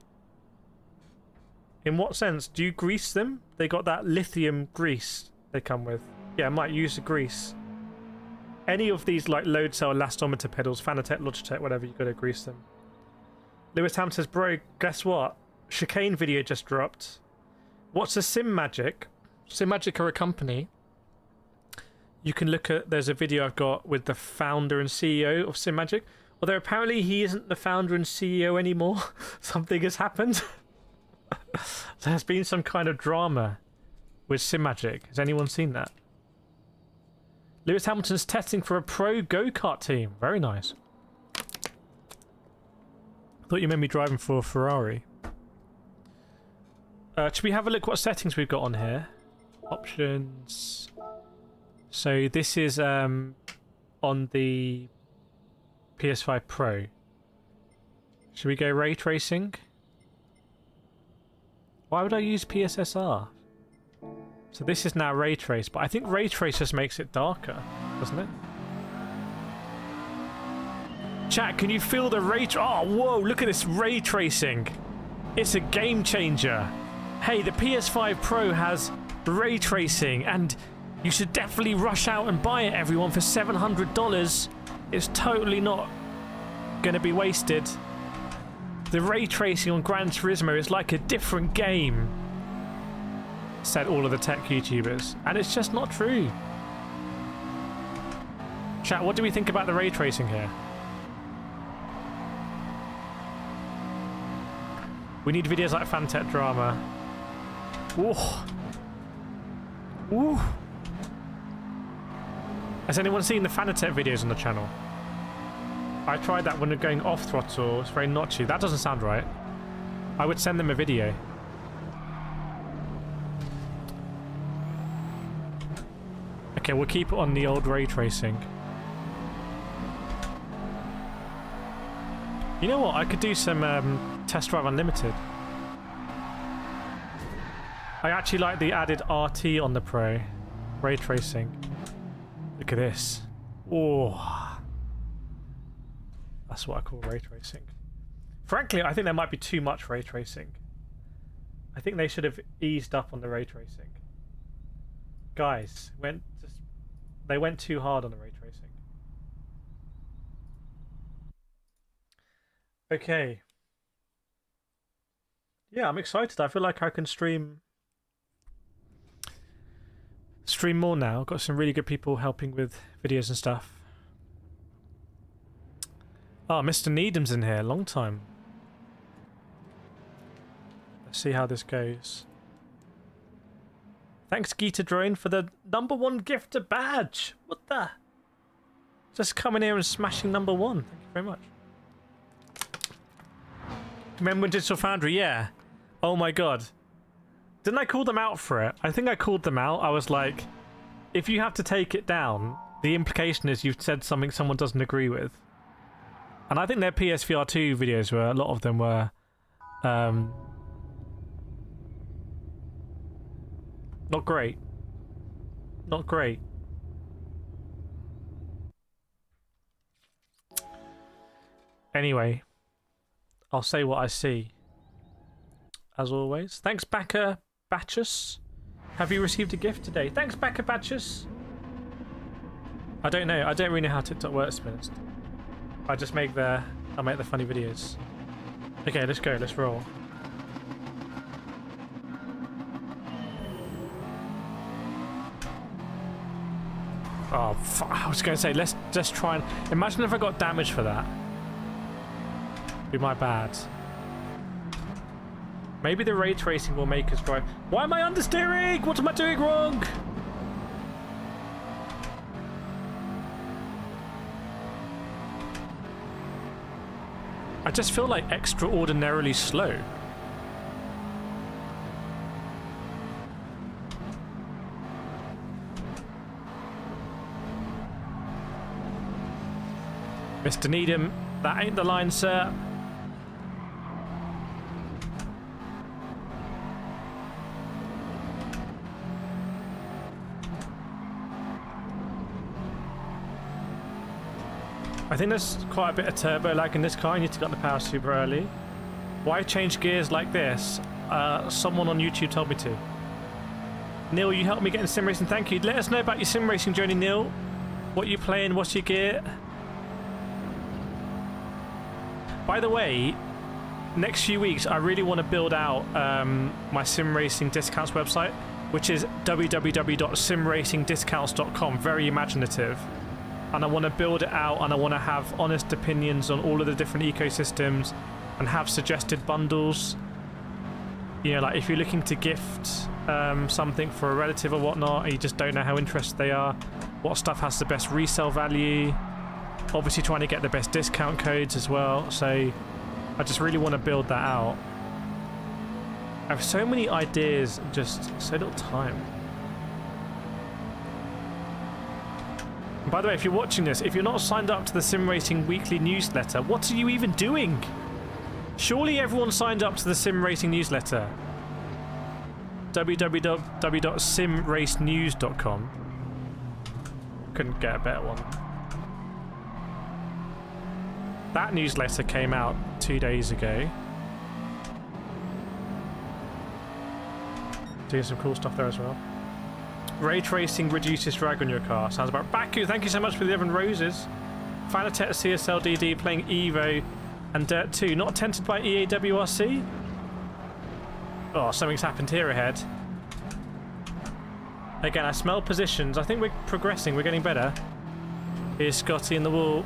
In what sense? Do you grease them? They got that lithium grease they come with. Yeah, I might use the grease. Any of these like load cell elastometer pedals, Fanatec, Logitech, whatever, you got to grease them. Lewis Ham says, bro, guess what? Chicane video just dropped. What's a SimMagic? SimMagic are a company. You can look at, there's a video I've got with the founder and CEO of SimMagic. Although apparently he isn't the founder and CEO anymore. Something has happened. There's been some kind of drama with SimMagic. Has anyone seen that? Lewis Hamilton's testing for a pro go-kart team. Very nice. Thought you meant me driving for a Ferrari. Should we have a look what settings we've got on here? Options. So this is on the PS5 Pro. Should we go ray tracing? Why would I use PSSR? So this is now ray trace, but I think ray trace just makes it darker, doesn't it? Chat, can you feel the ray Oh, whoa, look at this ray tracing. It's a game changer. Hey, the PS5 Pro has ray tracing, and you should definitely rush out and buy it, everyone, for $700. It's totally not going to be wasted. The ray tracing on Gran Turismo is like a different game, said all of the tech YouTubers. And it's just not true. Chat, what do we think about the ray tracing here? We need videos like Fanatec drama. Ooh. Ooh. Has anyone seen the Fanatec videos on the channel? I tried that when we're going off throttle. It's very notchy. That doesn't sound right. I would send them a video. Okay, we'll keep it on the old ray tracing. You know what? I could do some Test Drive Unlimited. I actually like the added RT on the Pro. Ray tracing. Look at this. Oh. That's what I call ray tracing. Frankly, I think there might be too much ray tracing. I think they should have eased up on the ray tracing. Guys, they went too hard on the ray tracing. Okay. Yeah, I'm excited. I feel like I can stream more now. Got some really good people helping with videos and stuff. Oh, Mr. Needham's in here. Long time. Let's see how this goes. Thanks, Geeta Drone, for the #1 gifter badge. What the? Just coming here and smashing #1. Thank you very much. Remember Digital Foundry? Yeah. Oh my god. Didn't I call them out for it? I think I called them out. I was like, if you have to take it down, the implication is you've said something someone doesn't agree with. And I think their PSVR 2 videos were, a lot of them were Not great. Not great. Anyway, I'll say what I see. As always. Thanks, Backer Batchus. Have you received a gift today? Thanks, Backer Batchus. I don't know. I don't really know how TikTok works, to be honest. I just make the funny videos. Okay, let's go. Let's roll. Oh, I was going to say, let's just try and... Imagine if I got damage for that. Be my bad. Maybe the ray tracing will make us drive... Why am I understeering? What am I doing wrong? I just feel like extraordinarily slow. Mr. Needham, that ain't the line, sir. I think there's quite a bit of turbo lag in this car. You need to get the power super early. Why change gears like this? Someone on YouTube told me to. Neil, you helped me get in sim racing. Thank you. Let us know about your sim racing journey, Neil. What you playing? What's your gear? By the way, next few weeks, I really want to build out my sim racing discounts website, which is www.simracingdiscounts.com. Very imaginative. And I want to build it out, and I want to have honest opinions on all of the different ecosystems and have suggested bundles. You know, like if you're looking to gift something for a relative or whatnot, and you just don't know how interested they are, what stuff has the best resale value, obviously trying to get the best discount codes as well. So I just really want to build that out. I have so many ideas and just so little time. And by the way, if you're watching this, if you're not signed up to the Sim Racing Weekly newsletter, what are you even doing? Surely everyone signed up to the Sim Racing newsletter. www.simracenews.com. Couldn't get a better one. That newsletter came out 2 days ago. Doing some cool stuff there as well. Ray tracing reduces drag on your car. Sounds about... Baku, thank you so much for the 11 roses. Fanatec CSL DD playing Evo and Dirt 2. Not tempted by EAWRC? Oh, something's happened here ahead. Again, I smell positions. I think we're progressing. We're getting better. Here's Scotty in the wall.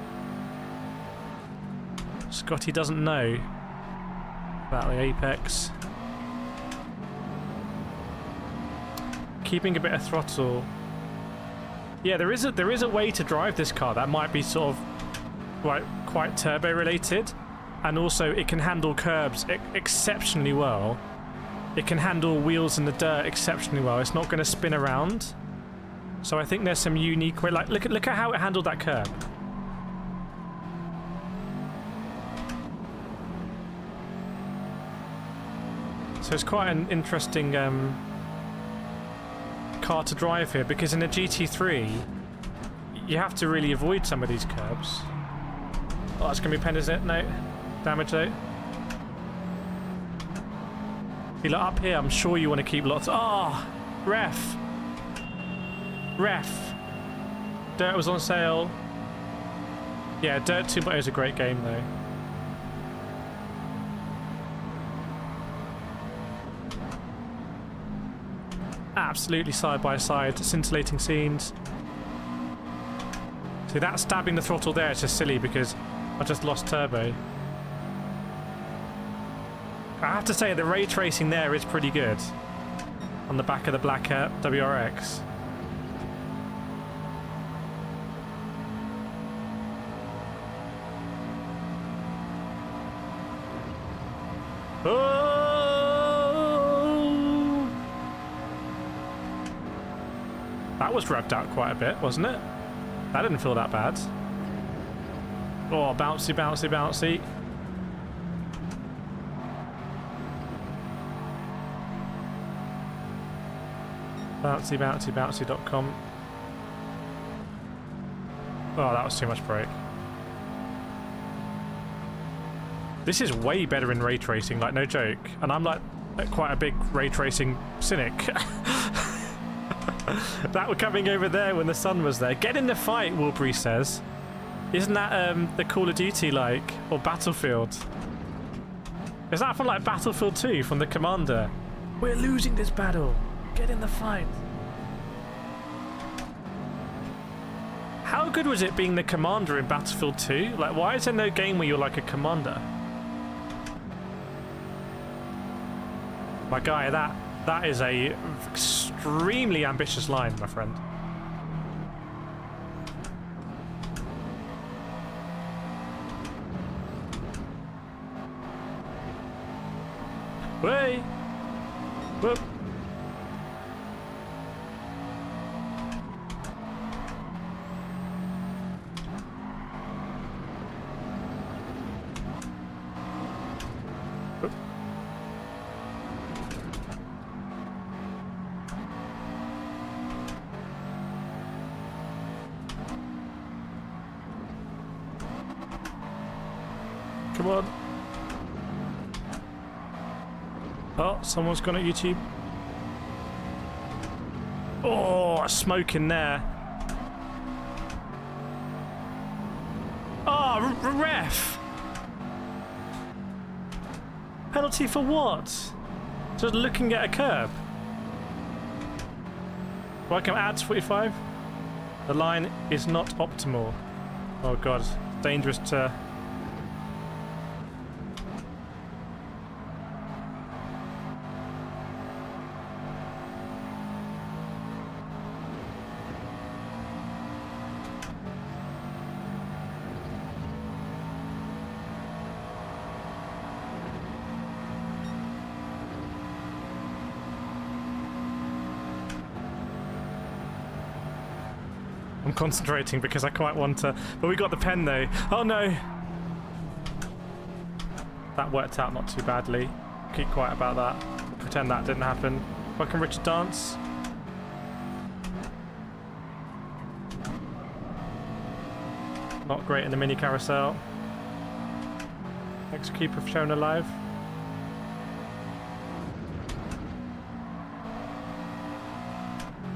Scotty doesn't know about the apex. Keeping a bit of throttle. Yeah, there is a way to drive this car that might be sort of quite turbo related, and also it can handle curbs exceptionally well. It can handle wheels in the dirt exceptionally well. It's not going to spin around. So I think there's some unique way. Like look at how it handled that curb. So it's quite an interesting car to drive here, because in a GT3 you have to really avoid some of these curbs. Oh, that's gonna be pen, is it? No damage though. See, like up here, I'm sure you want to keep lots. Oh, ref. Dirt was on sale. Yeah, Dirt 2 is a great game though. Absolutely side by side, scintillating scenes. See, that stabbing the throttle there is just silly because I just lost turbo. I have to say the ray tracing there is pretty good on the back of the black WRX. Oh! That was revved out quite a bit, wasn't it? That didn't feel that bad. Oh, bouncy, bouncy, bouncy. Bouncy.com. Oh, that was too much brake. This is way better in ray tracing, like no joke. And I'm like quite a big ray tracing cynic. That were coming over there when the sun was there. Get in the fight, Wilbury says. Isn't that the Call of Duty like, or Battlefield? Is that from like Battlefield 2 from the commander? We're losing this battle. Get in the fight. How good was it being the commander in Battlefield 2? Like, why is there no game where you're like a commander? My guy, that is a extremely ambitious line, my friend. Way! Whoop! Come on. Oh, someone's gone at YouTube. Oh, smoke in there. Oh, ref! Penalty for what? Just looking at a curb. Welcome, ads 45. The line is not optimal. Oh god, dangerous to... I'm concentrating because I quite want to... But we got the pen though. Oh no! That worked out not too badly. Keep quiet about that. Pretend that didn't happen. Welcome, Richard Dance. Not great in the mini carousel. Thanks, Keeper, for showing alive.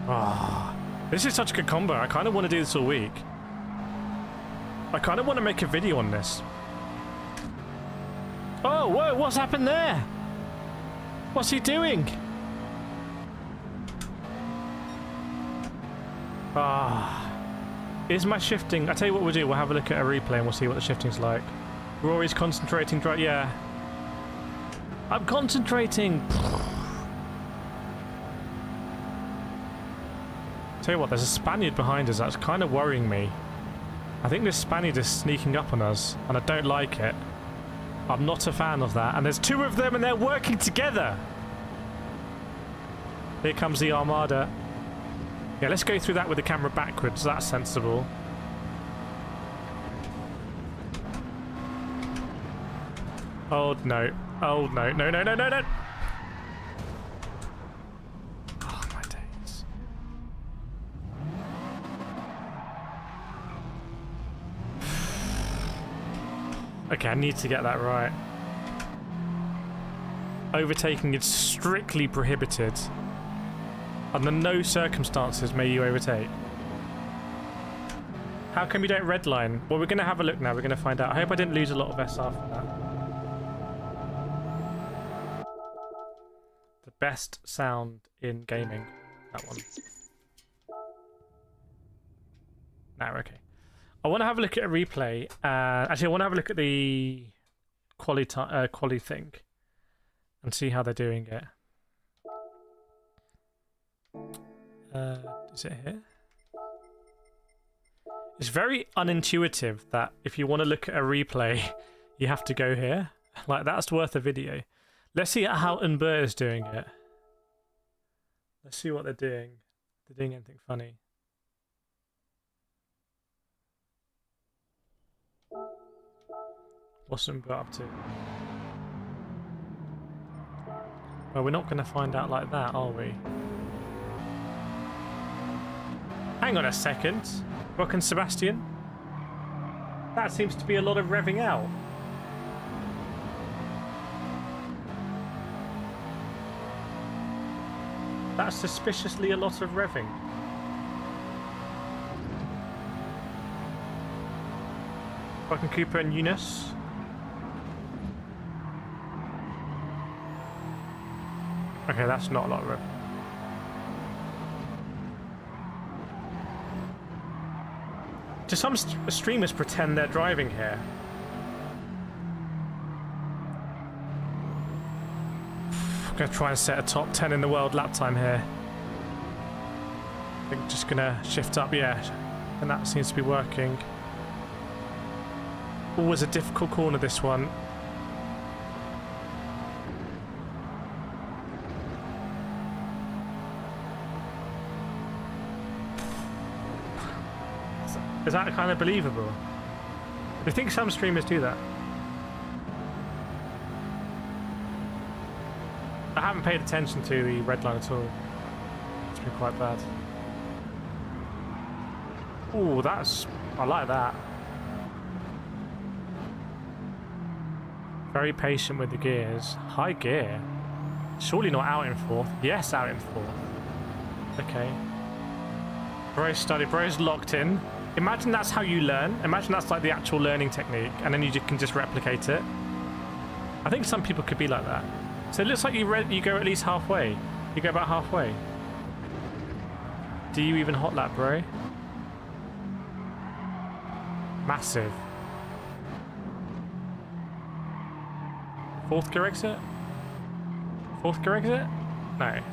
Ah. This is such a good combo. I kind of want to do this all week. I kind of want to make a video on this. Oh, whoa, what's happened there? What's he doing? Ah. Is my shifting... I'll tell you what we'll do. We'll have a look at a replay and we'll see what the shifting's like. Rory's concentrating. Yeah. I'm concentrating. Tell you what, there's a Spaniard behind us that's kind of worrying me. I think this Spaniard is sneaking up on us, and I don't like it. I'm not a fan of that. And there's two of them, and they're working together. Here comes the Armada. Yeah, let's go through that with the camera backwards. That's sensible. Oh no! Oh no! No! No! No! No! No! Okay, I need to get that right. Overtaking is strictly prohibited. Under no circumstances may you overtake. How come you don't redline? Well, we're going to have a look now. We're going to find out. I hope I didn't lose a lot of SR from that. The best sound in gaming. That one. No, okay. I want to have a look at a replay. Actually, I want to have a look at the quali thing and see how they're doing it. Is it here? It's very unintuitive that if you want to look at a replay, you have to go here. Like, that's worth a video. Let's see how Unbur is doing it. Let's see what they're doing. If they're doing anything funny. What's Unbur up to? Well, we're not going to find out like that, are we? Hang on a second. Welcome, Sebastian. That seems to be a lot of revving out. That's suspiciously a lot of revving. Welcome, Cooper and Eunice. Okay, that's not a lot of revving. Do some streamers pretend they're driving here? I'm gonna try and set a top 10 in the world lap time here. I think just gonna shift up, yeah, and that seems to be working. Always a difficult corner, this one. Is that kind of believable? I think some streamers do that. I haven't paid attention to the red line at all. It's been quite bad. Oh, I like that. Very patient with the gears. High gear. Surely not out in fourth. Yes, out in fourth. Okay. Bro's studied. Bro's locked in. Imagine that's how you learn. Imagine that's like the actual learning technique, and then you can just replicate it. I think some people could be like that. So it looks like you go at least halfway. You go about halfway. Do you even hot lap, bro? Massive. Fourth gear exit? Fourth gear exit? No.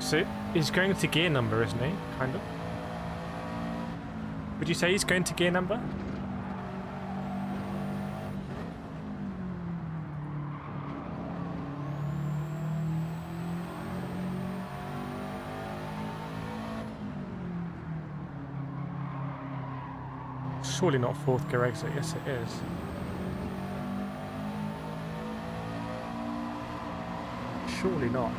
So he's going to gear number, isn't he? Kind of. Would you say he's going to gear number? Surely not fourth gear exit. Yes, it is. Surely not.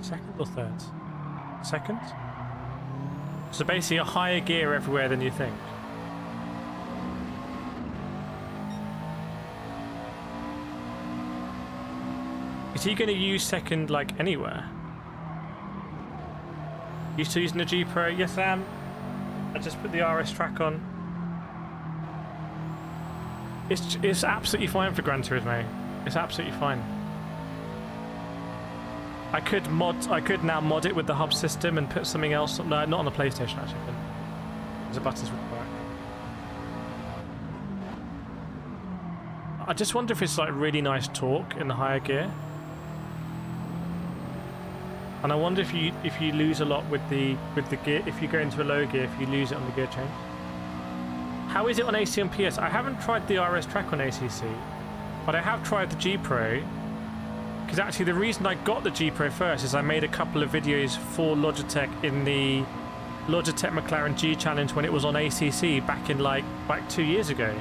Second or third? Second? So basically a higher gear everywhere than you think. Is he going to use second like anywhere? You still using the G Pro? Yes, I am. I just put the RS track on. It's absolutely fine for Gran Turismo. It's absolutely fine. I could now mod it with the hub system and put something else. No, not on the PlayStation actually. There's a buttons required. I just wonder if it's like really nice torque in the higher gear. And I wonder if you lose a lot with the gear, if you go into a low gear, if you lose it on the gear change. How is it on AC and PS? I haven't tried the RS track on ACC, but I have tried the G Pro. Because actually the reason I got the G Pro first is I made a couple of videos for Logitech in the Logitech McLaren G Challenge when it was on ACC back in like 2 years ago.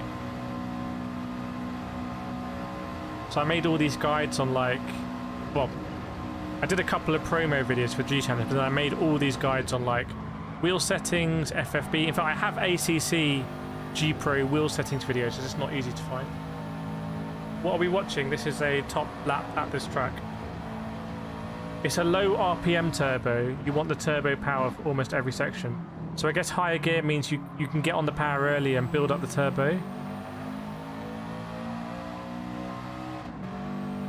So I made all these guides on like, well, I did a couple of promo videos for G Challenge, but then I made all these guides on like wheel settings, FFB. In fact, I have ACC G Pro wheel settings videos, so it's not easy to find. What are we watching? This is a top lap at this track. It's a low RPM turbo. You want the turbo power for almost every section. So I guess higher gear means you can get on the power early and build up the turbo.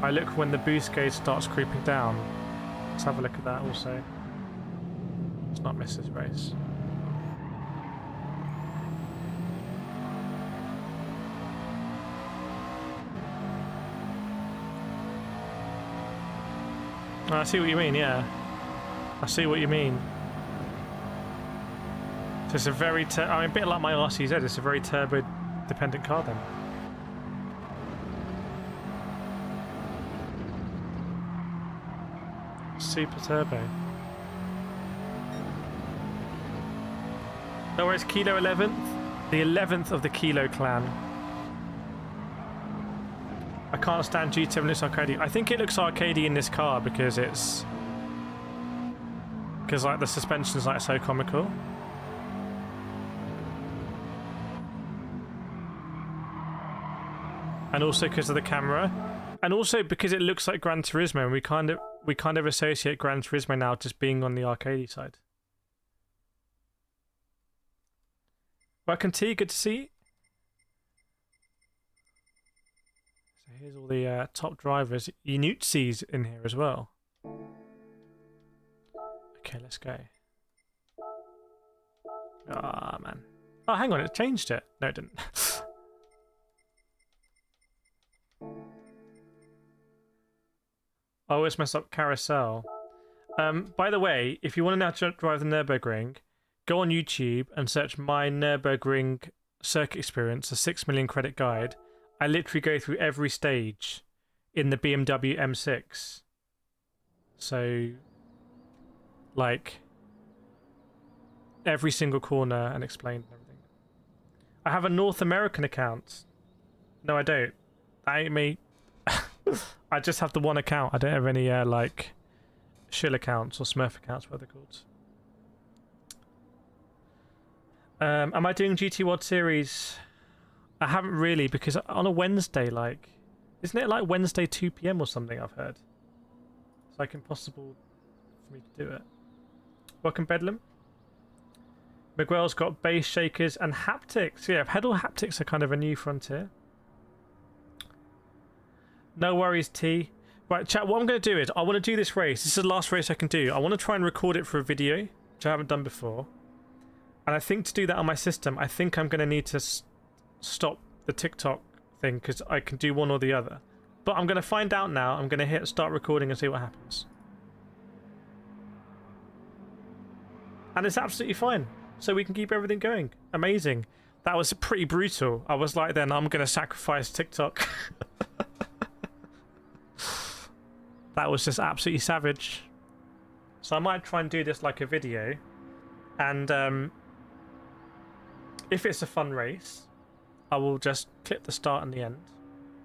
I look when the boost gauge starts creeping down. Let's have a look at that also. Let's not miss this race. I see what you mean, yeah. I see what you mean. So it's a very, I mean, a bit like my RCZ, it's a very turbo-dependent car then. Super Turbo. No worries, Kilo 11th. The 11th of the Kilo clan. I can't stand GT7 looks arcadey. I think it looks arcadey in this car because it's... because like the suspension's like so comical. And also because of the camera. And also because it looks like Gran Turismo, and we kind of associate Gran Turismo now just being on the arcadey side. Welcome T, good to see you. So here's all the top drivers. Inutsi's in here as well. Okay, let's go. Ah, man. Oh, hang on, it changed it. No, it didn't. I always mess up carousel. By the way, if you want to know how to drive the Nürburgring, go on YouTube and search my Nürburgring circuit experience, a 6 million credit guide. I literally go through every stage in the BMW M6. So, like, every single corner and explain everything. I have a North American account. No, I don't. That ain't me. I just have the one account. I don't have any, like, shill accounts or Smurf accounts, what they're called. Am I doing GT WOD series? I haven't really, because on a Wednesday, like... Isn't it like Wednesday 2 PM or something, I've heard? It's like impossible for me to do it. Welcome, Bedlam. Miguel's got bass shakers and haptics. Yeah, pedal haptics are kind of a new frontier. No worries, T. Right, chat, what I'm going to do is, I want to do this race. This is the last race I can do. I want to try and record it for a video, which I haven't done before. And I think to do that on my system, I think I'm going to need to stop the TikTok thing, because I can do one or the other. But I'm going to find out now. I'm going to hit start recording and see what happens. And it's absolutely fine. So we can keep everything going. Amazing. That was pretty brutal. I was like, then I'm going to sacrifice TikTok. That was just absolutely savage. So I might try and do this like a video. And if it's a fun race, I will just clip the start and the end.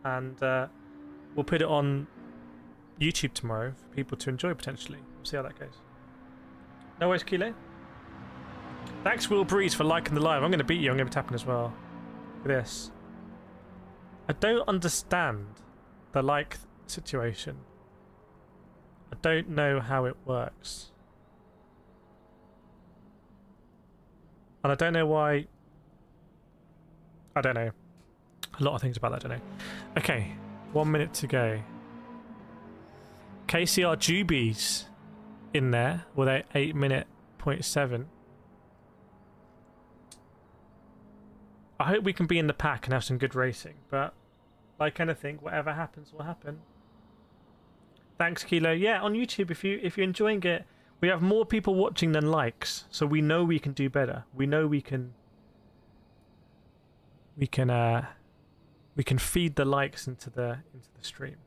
And we'll put it on YouTube tomorrow for people to enjoy potentially. We'll see how that goes. No worries, Kile. Thanks, Will Breeze, for liking the live. I'm going to beat you. I'm going to be tapping as well. Look at this. I don't understand the like situation. I don't know how it works. And I don't know why... I don't know. A lot of things about that, I don't know. Okay, 1 minute to go. KCR Jubies in there with a 8-minute 0.7. I hope we can be in the pack and have some good racing, but like anything, whatever happens will happen. Thanks, Kilo. Yeah, on YouTube, if you're enjoying it, we have more people watching than likes, so we know we can do better. We know we can feed the likes into the stream.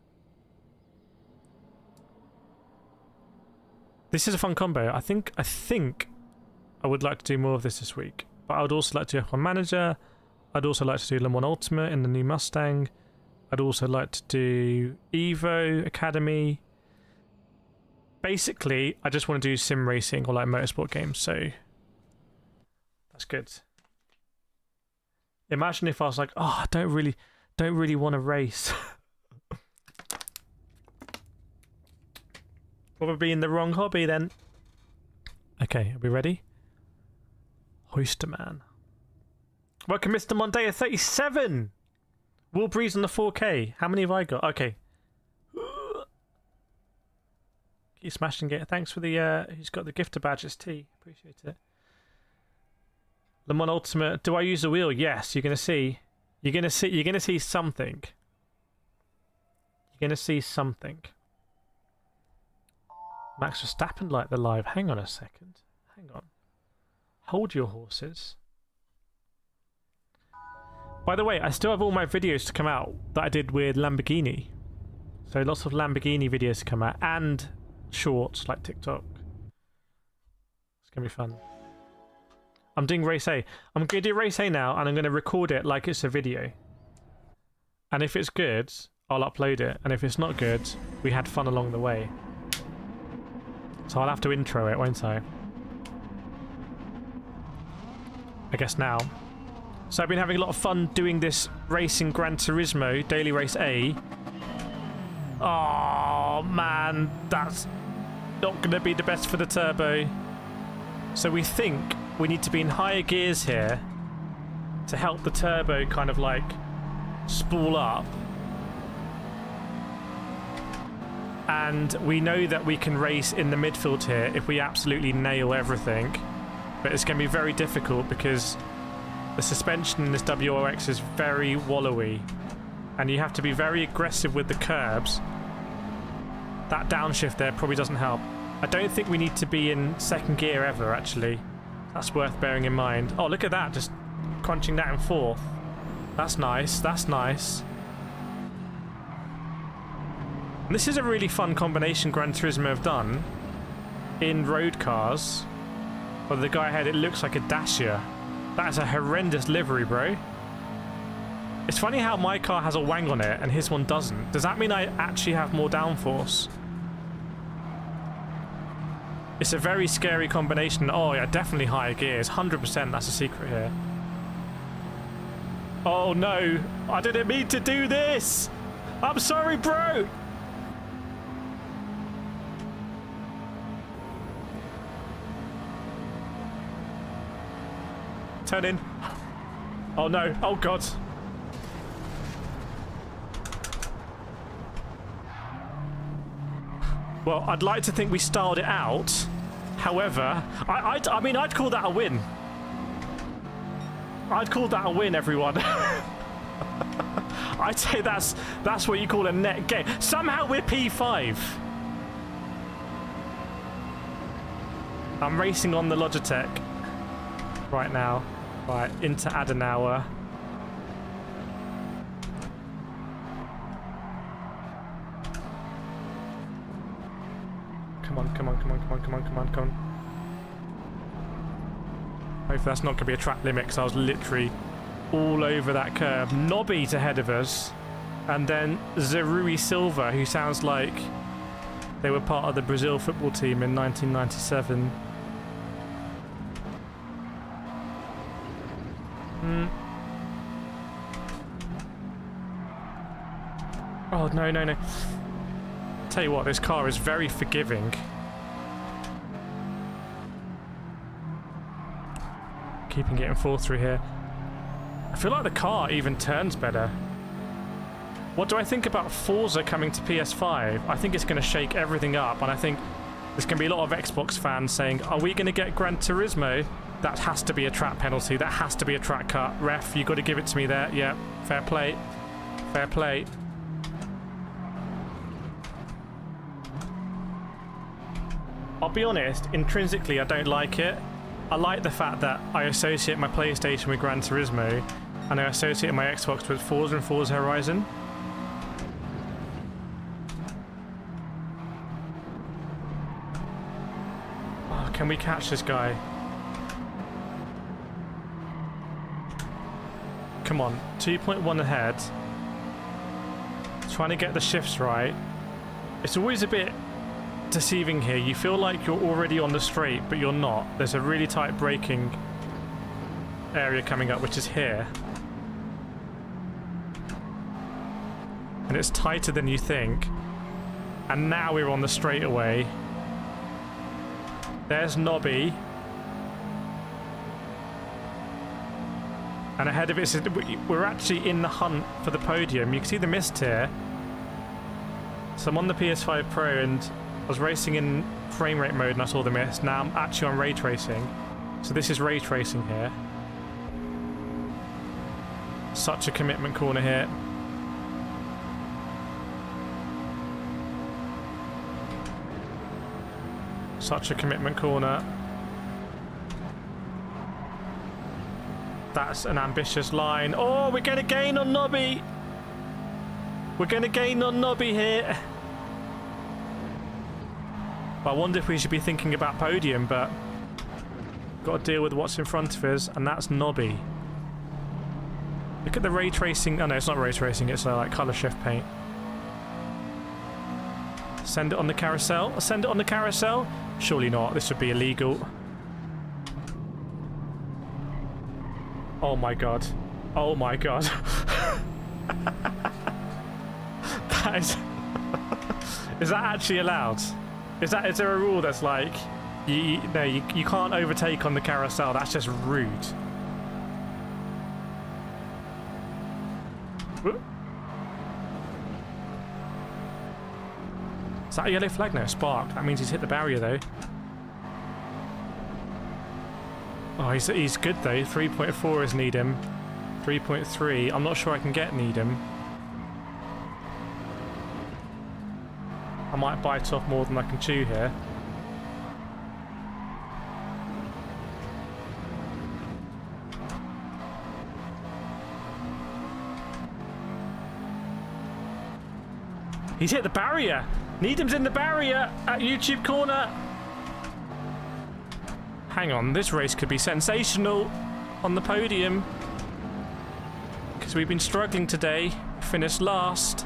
This is a fun combo. I think I would like to do more of this week, but I would also like to do F1 Manager. I'd also like to do Le Mans Ultimate in the new Mustang. I'd also like to do Evo Academy. Basically, I just want to do sim racing or like motorsport games, so that's good. Imagine if I was like, oh, I don't really want to race. Probably in the wrong hobby then. Okay, are we ready? Hoisterman. Welcome, Mr. Mondea 37. Will Breeze on the 4K. How many have I got? Okay. Keep smashing it. Thanks for the who's got the gifter badges, T. Appreciate it. Le Mans Ultimate. Do I use the wheel? Yes. You're gonna see. You're gonna see something. You're gonna see something. Max Verstappen like the live. Hang on a second. Hang on. Hold your horses. By the way, I still have all my videos to come out that I did with Lamborghini. So lots of Lamborghini videos to come out, and shorts like TikTok. It's gonna be fun. I'm doing race A. I'm gonna do race A now, and I'm gonna record it like it's a video. And if it's good, I'll upload it. And if it's not good, we had fun along the way. So I'll have to intro it, won't I? I guess now. So I've been having a lot of fun doing this racing Gran Turismo daily race A. Oh man, that's not going to be the best for the turbo. So we think we need to be in higher gears here to help the turbo kind of like spool up. And we know that we can race in the midfield here if we absolutely nail everything. But it's going to be very difficult because the suspension in this WRX is very wallowy. And you have to be very aggressive with the curbs. That downshift there probably doesn't help. I don't think we need to be in second gear ever, actually. That's worth bearing in mind. Oh, look at that, just crunching that in fourth. That's nice, that's nice. And this is a really fun combination Gran Turismo have done in road cars. Well, the guy ahead, it looks like a Dacia. That is a horrendous livery, bro. It's funny how my car has a wang on it and his one doesn't. Does that mean I actually have more downforce? It's a very scary combination. Oh yeah, definitely higher gears. 100%, that's a secret here. Oh no, I didn't mean to do this. I'm sorry, bro. Turn in. Oh no, oh god. Well, I'd like to think we styled it out. However, I mean, I'd call that a win. I'd call that a win, everyone. I'd say that's what you call a net gain. Somehow we're P5. I'm racing on the Logitech right now. Right, into Adenauer. Come on, come on, come on, come on, come on, come on, come on. Hopefully that's not going to be a track limit because I was literally all over that curb. Nobby's ahead of us. And then Zerui Silva, who sounds like they were part of the Brazil football team in 1997. Oh, no, no, no. Tell you what, this car is very forgiving. Keeping getting fourth through here. I feel like the car even turns better. What do I think about Forza coming to PS5? I think it's going to shake everything up, and I think there's going to be a lot of Xbox fans saying, are we going to get Gran Turismo? That has to be a track penalty. That has to be a track cut. Ref, you got to give it to me there. Yeah, fair play. Fair play. I'll be honest, intrinsically I don't like it. I like the fact that I associate my PlayStation with Gran Turismo and I associate my Xbox with Forza and Forza Horizon. Oh, can we catch this guy? Come on, 2.1 ahead. Trying to get the shifts right. It's always a bit deceiving here. You feel like you're already on the straight, but you're not. There's a really tight braking area coming up, which is here. And it's tighter than you think. And now we're on the straightaway. There's Nobby. And ahead of it, we're actually in the hunt for the podium. You can see the mist here. So I'm on the PS5 Pro and I was racing in frame rate mode and I saw the mist. Now I'm actually on ray tracing. So this is ray tracing here. Such a commitment corner here. Such a commitment corner. That's an ambitious line. Oh, we're going to gain on Nobby. We're going to gain on Nobby here. But I wonder if we should be thinking about podium, but got to deal with what's in front of us, and that's knobby. Look at the ray tracing. Oh no, it's not ray tracing, it's like colour shift paint. Send it on the carousel. Send it on the carousel. Surely not. This would be illegal. Oh my god. Oh my god. That is... Is that actually allowed? Is there a rule that's like... You can't overtake on the carousel. That's just rude. Whoop. Is that a yellow flag? No, spark. That means he's hit the barrier though. Oh, he's good though. 3.4 is need him. 3.3. I'm not sure I can get need him. I might bite off more than I can chew here. He's hit the barrier. Needham's in the barrier at YouTube corner. Hang on, this race could be sensational on the podium. Because we've been struggling today. Finished last.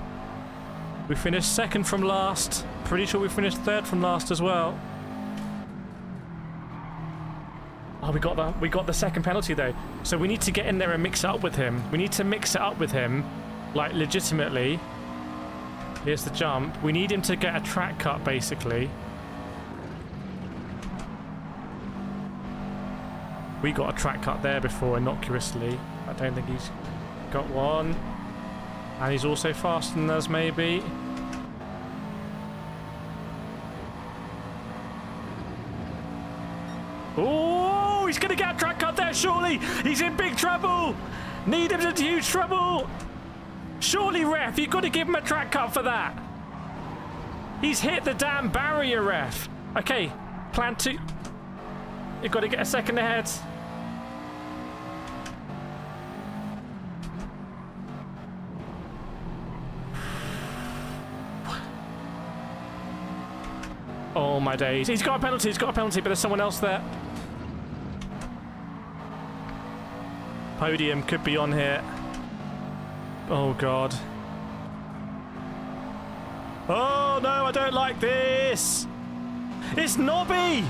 We finished second from last. Pretty sure we finished third from last as well. Oh, we got the second penalty though. So we need to get in there and mix it up with him. We need to mix it up with him, like legitimately. Here's the jump. We need him to get a track cut, basically. We got a track cut there before, innocuously. I don't think he's got one. And he's also faster than us, maybe. Oh, he's going to get a track cut there, surely. He's in big trouble. Needham's in huge trouble. Surely, ref, you've got to give him a track cut for that. He's hit the damn barrier, ref. Okay, plan 2. You've got to get a second ahead. Oh my days. He's got a penalty, but there's someone else there. Podium could be on here. Oh god. Oh no, I don't like this. It's knobby.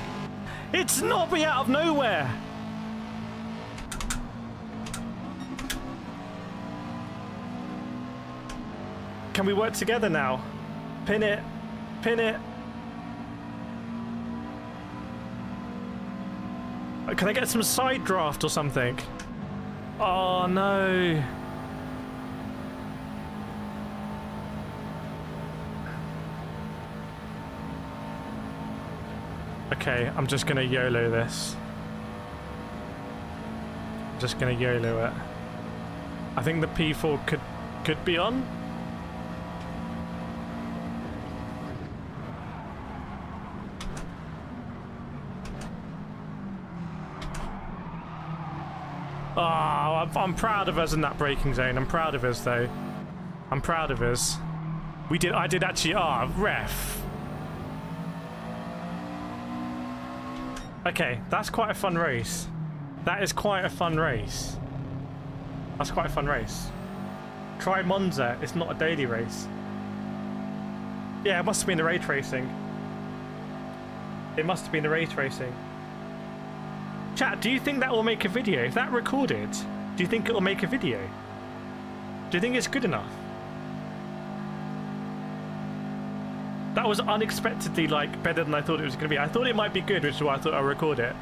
It's knobby out of nowhere. Can we work together now? Pin it. Pin it. Can I get some side draft or something? Oh no. Okay, I'm just gonna YOLO this. I'm just gonna YOLO it. I think the P4 could be on. Oh, I'm proud of us in that braking zone. I'm proud of us though. I'm proud of us. I did actually. Ah, ref. Okay, that's quite a fun race. That is quite a fun race. That's quite a fun race. Try Monza. It's not a daily race. Yeah, it must have been the ray tracing. It must have been the ray tracing. Chat, do you think that will make a video? If that recorded, do you think it will make a video? Do you think it's good enough? That was unexpectedly, like, better than I thought it was going to be. I thought it might be good, which is why I thought I'll record it.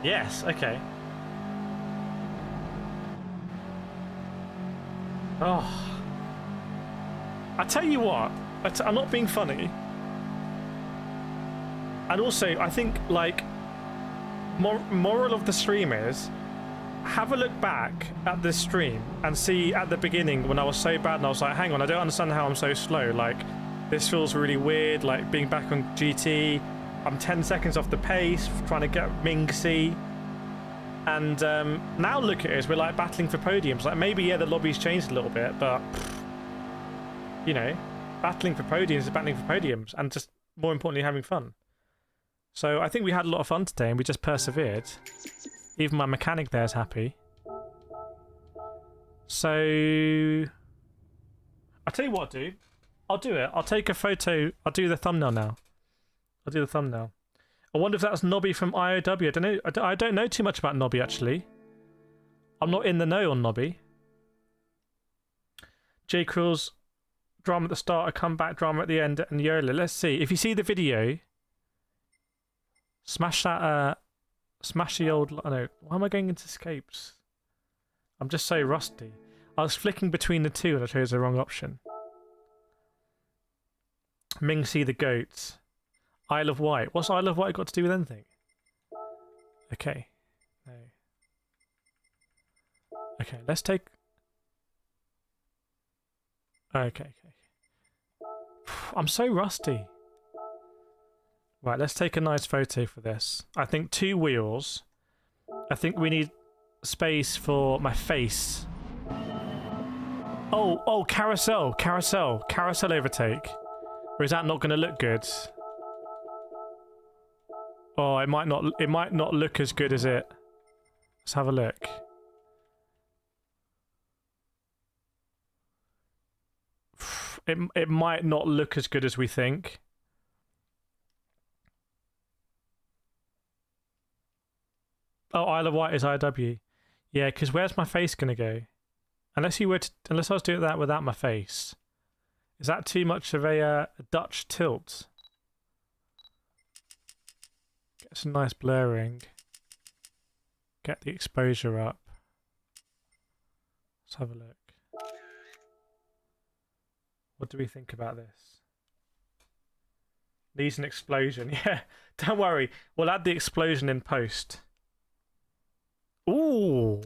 Yes, okay. Oh. I tell you what, I'm not being funny. And also, I think, like, moral of the stream is, have a look back at this stream and see at the beginning when I was so bad and I was like, hang on, I don't understand how I'm so slow. Like, this feels really weird, like, being back on GT. I'm 10 seconds off the pace, trying to get Minxie. And now look at us, we're, like, battling for podiums. Like, maybe, yeah, the lobby's changed a little bit, but, you know, battling for podiums is battling for podiums, and just more importantly, having fun. So I think we had a lot of fun today, and we just persevered. Even my mechanic there is happy. So I'll tell you what I'll do. I'll do it. I'll take a photo. I'll do the thumbnail now. I'll do the thumbnail. I wonder if that's Nobby from IOW. I don't know. I don't know too much about Nobby, actually. I'm not in the know on Nobby. J. Krill's drama at the start, a comeback drama at the end, and Yola. Let's see. If you see the video, smash that, smash the old... No, why am I going into escapes? I'm just so rusty. I was flicking between the two and I chose the wrong option. Ming see the goats. Isle of Wight. What's Isle of Wight got to do with anything? Okay. No. Okay, let's take... Okay. I'm so rusty. Right, let's take a nice photo for this. I think 2 wheels. I think we need space for my face. Oh, carousel overtake. Or is that not going to look good? Oh, it might not look as good as it. Let's have a look. It might not look as good as we think. Oh, Isle of Wight is IW. Yeah, because where's my face gonna go? Unless I was doing that without my face. Is that too much of a Dutch tilt? Get some nice blurring. Get the exposure up. Let's have a look. What do we think about this? Needs an explosion. Yeah, don't worry. We'll add the explosion in post. Ooh.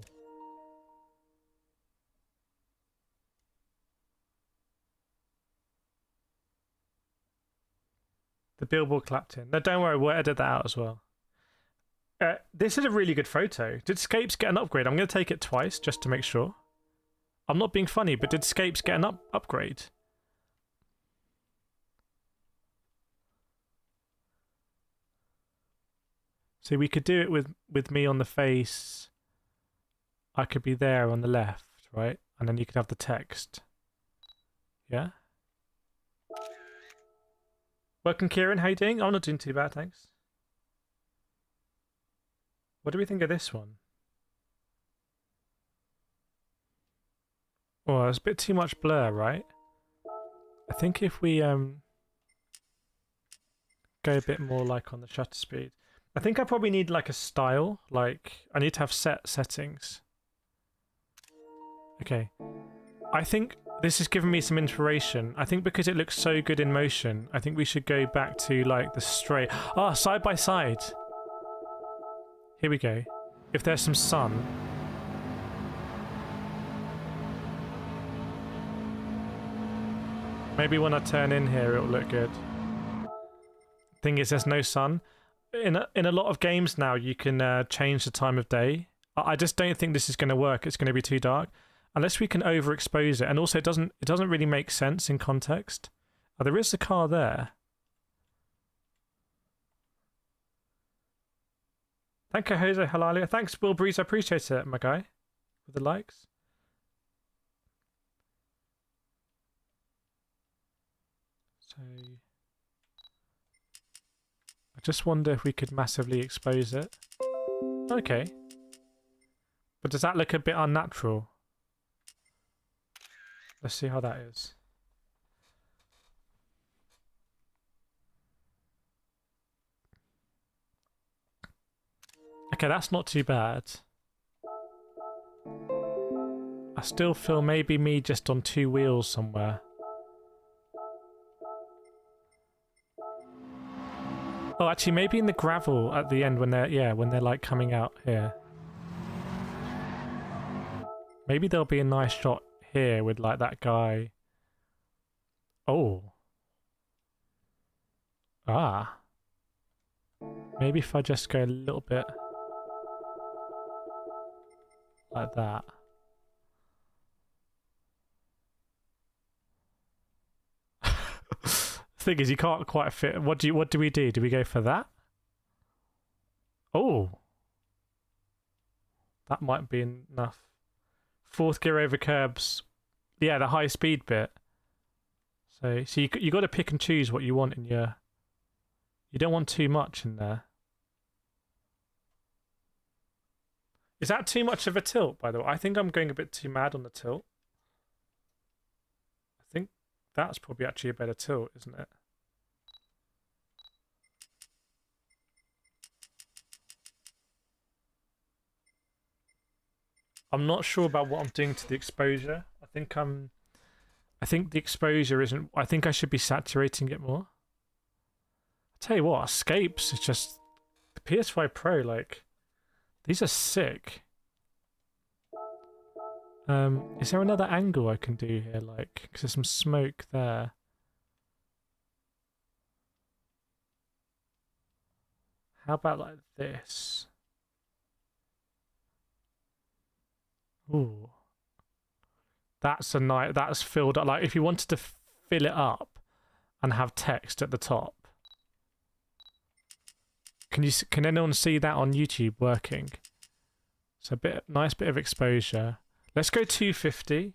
The billboard clapped in. No, don't worry. We'll edit that out as well. This is a really good photo. Did Scapes get an upgrade? I'm going to take it twice just to make sure. I'm not being funny, but did Scapes get an upgrade? So we could do it with me on the face. I could be there on the left, right? And then you could have the text. Yeah? Welcome, Kieran. How you doing? I'm not doing too bad, thanks. What do we think of this one? Oh, it's a bit too much blur, right? I think if we go a bit more like on the shutter speed. I think I probably need like a style, like I need to have settings. Okay. I think this has given me some inspiration. I think because it looks so good in motion, I think we should go back to like the straight... Ah, side by side. Here we go. If there's some sun. Maybe when I turn in here it'll look good. Thing is, there's no sun. In a lot of games now, you can change the time of day. I just don't think this is going to work. It's going to be too dark, unless we can overexpose it. And also, it doesn't really make sense in context. Oh, there is a car there. Thank you, Jose Halalia. Thanks, Will Breeze. I appreciate it, my guy, with the likes. So. I just wonder if we could massively expose it. Okay. But does that look a bit unnatural? Let's see how that is. Okay, that's not too bad. I still feel maybe me just on 2 wheels somewhere. Oh, actually, maybe in the gravel at the end when they're like coming out here. Maybe there'll be a nice shot here with like that guy. Oh. Ah. Maybe if I just go a little bit like that. The thing is, you can't quite fit. What do we do? Do we go for that? Oh, that might be enough. Fourth gear over curbs. Yeah, the high speed bit. So you got to pick and choose what you want in your. You don't want too much in there. Is that too much of a tilt, by the way? I think I'm going a bit too mad on the tilt. I think that's probably actually a better tilt, isn't it? I'm not sure about what I'm doing to the exposure. I think the exposure isn't. I think I should be saturating it more. I'll tell you what, escapes is just the PS5 Pro. Like, these are sick. Is there another angle I can do here? Like, because there's some smoke there. How about like this? Ooh. That's a nice. That's filled up. Like, if you wanted to fill it up and have text at the top. Can anyone see that on YouTube working? So nice bit of exposure. Let's go 250.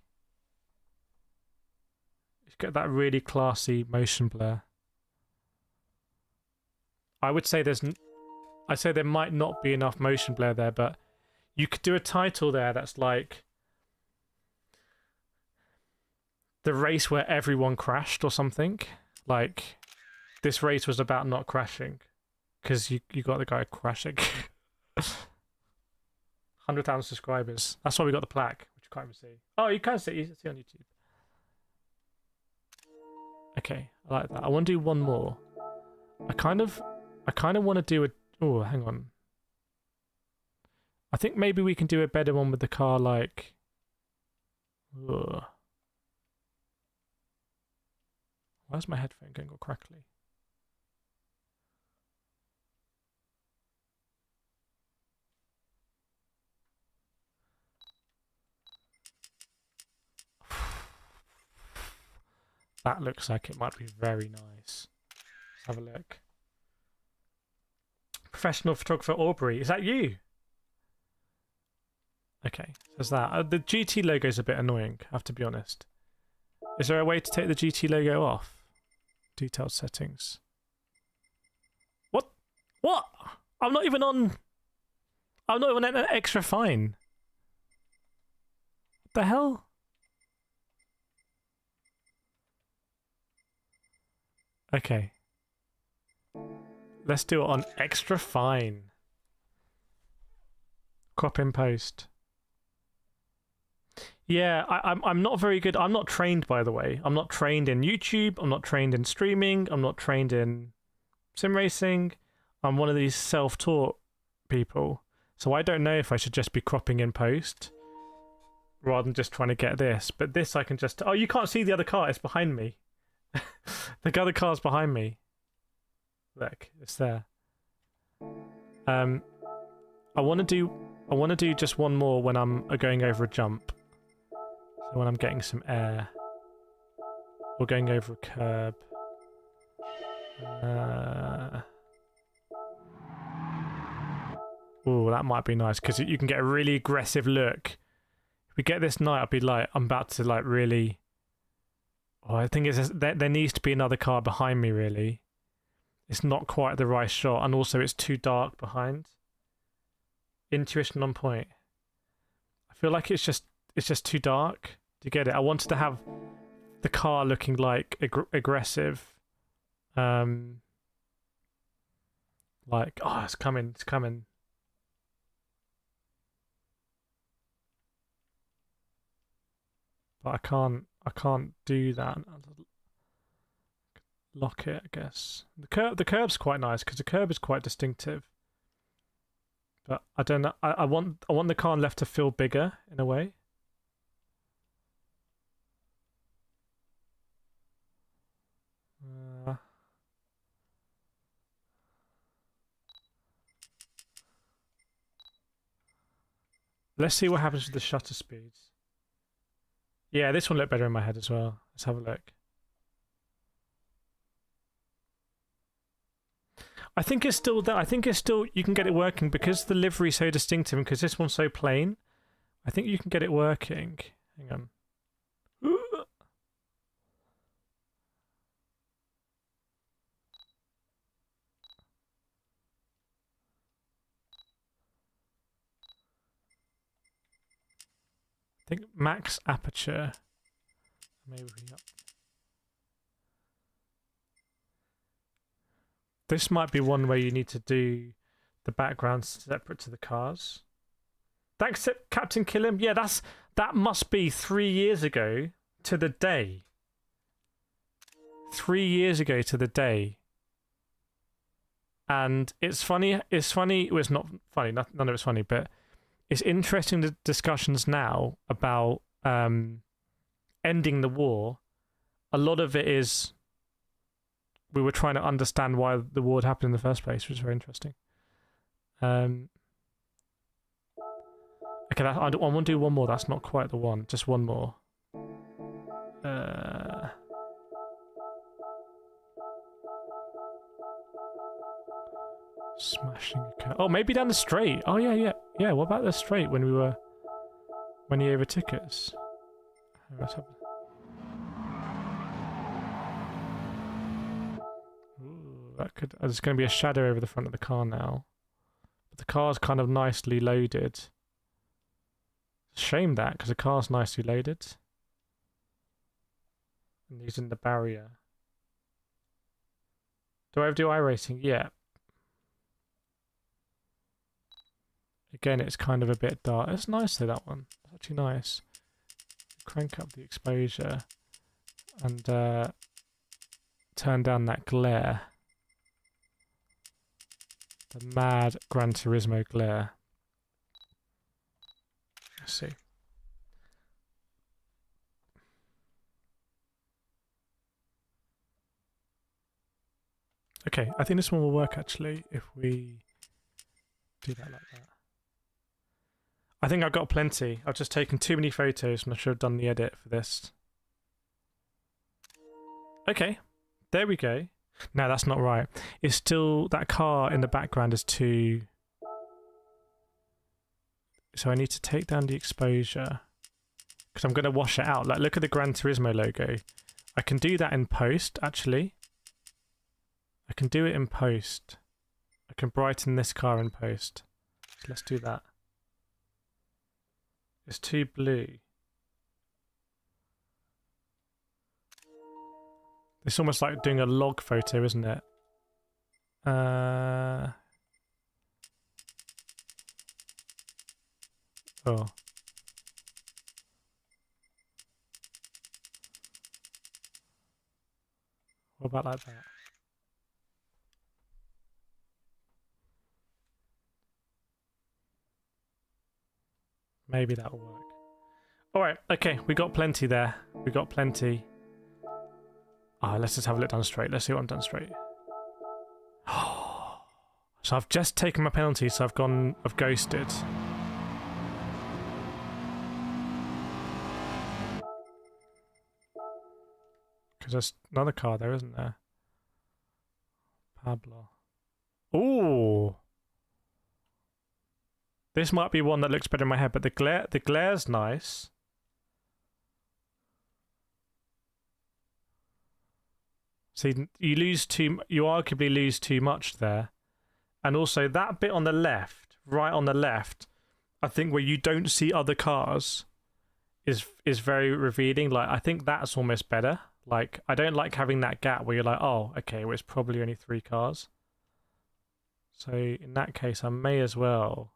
Let's get that really classy motion blur. I would say there might not be enough motion blur there, but you could do a title there that's like the race where everyone crashed or something. Like, this race was about not crashing. Because you got the guy crashing. 100,000 subscribers. That's why we got the plaque, which you can't even see. Oh, you can see. You can see on YouTube. Okay, I like that. I want to do one more. I kind of want to do a. Oh, hang on. I think maybe we can do a better one with the car, like. Ugh. Why's my headphone going all crackly? That looks like it might be very nice. Let's have a look. Professional photographer Aubrey. Is that you? Okay, says that. The GT logo is a bit annoying, I have to be honest. Is there a way to take the GT logo off? Detailed settings. What? What? I'm not even on an extra fine. What the hell? Okay. Let's do it on extra fine. Crop in post. Yeah, I'm not very good. I'm not trained, by the way. I'm not trained in YouTube. I'm not trained in streaming. I'm not trained in sim racing. I'm one of these self-taught people. So I don't know if I should just be cropping in post rather than just trying to get this. But this I can just... Oh, you can't see the other car. It's behind me. The other car's behind me. Look, it's there. I want to do just one more when I'm going over a jump. So when I'm getting some air, or going over a curb. Oh, that might be nice because you can get a really aggressive look. If we get this night, I'll be like, I'm about to like really. Oh, I think there needs to be another car behind me. Really, it's not quite the right shot, and also it's too dark behind. Intuition on point. I feel like it's just too dark. Do you get it? I wanted to have the car looking like aggressive. Like, oh, it's coming, it's coming. But I can't do that. Lock it, I guess. The curb's quite nice because the curb is quite distinctive. But I don't know. I want the car left to feel bigger in a way. Let's see what happens with the shutter speeds. Yeah, this one looked better in my head as well. Let's have a look. I think it's still there. I think it's still, you can get it working because the livery's so distinctive and because this one's so plain. I think you can get it working. Hang on. I think max aperture. Maybe up. This might be one where you need to do the background separate to the cars. Thanks, Captain Killam. Yeah, that must be 3 years ago to the day. 3 years ago to the day. And it's funny. Well, it's not funny. None of it's funny, but it's interesting, the discussions now about ending the war. A lot of it is we were trying to understand why the war had happened in the first place, which is very interesting. Okay, I want to do one more. That's not quite the one. Just one more. Smashing a car. Oh, maybe down the straight. Oh, yeah. What about the straight when he overtook us? Let's have... Ooh, that could... There's going to be a shadow over the front of the car now. But the car's kind of nicely loaded. Shame that, because the car's nicely loaded. And using the barrier. Do I ever do iRacing? Yeah. Again, it's kind of a bit dark. It's nice though, that one. It's actually nice. Crank up the exposure and turn down that glare. The mad Gran Turismo glare. Let's see. Okay, I think this one will work actually if we do that like that. I think I've got plenty. I've just taken too many photos and I should have done the edit for this. Okay, there we go. No, that's not right. It's still, that car in the background is too... So I need to take down the exposure because I'm going to wash it out. Like, look at the Gran Turismo logo. I can do that in post, actually. I can do it in post. I can brighten this car in post. So let's do that. It's too blue. It's almost like doing a log photo, isn't it? Oh. What about like that? Maybe that'll work. Alright, okay, we got plenty there. We got plenty. Let's just have a look down straight. Let's see what I'm done straight. So I've just taken my penalty, so I've ghosted. Because there's another car there, isn't there? Pablo. Ooh! This might be one that looks better in my head, but the glare's nice. See, you arguably lose too much there. And also that bit on the left, right on the left, I think where you don't see other cars is very revealing. Like, I think that's almost better. Like, I don't like having that gap where you're like, oh, okay, well, it's probably only 3 cars. So in that case, I may as well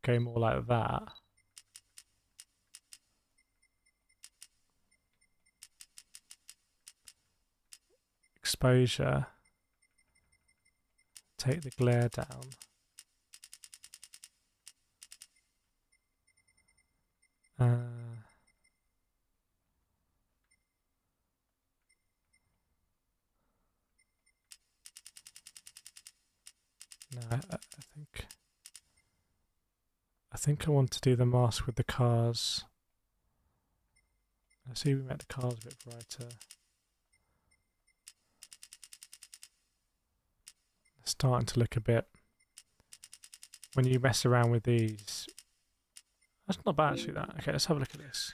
go more like that. Exposure. Take the glare down. No, I think I want to do the mask with the cars. I see we make the cars a bit brighter. starting to look a bit, when you mess around with these, that's not bad actually that. Okay, let's have a look at this.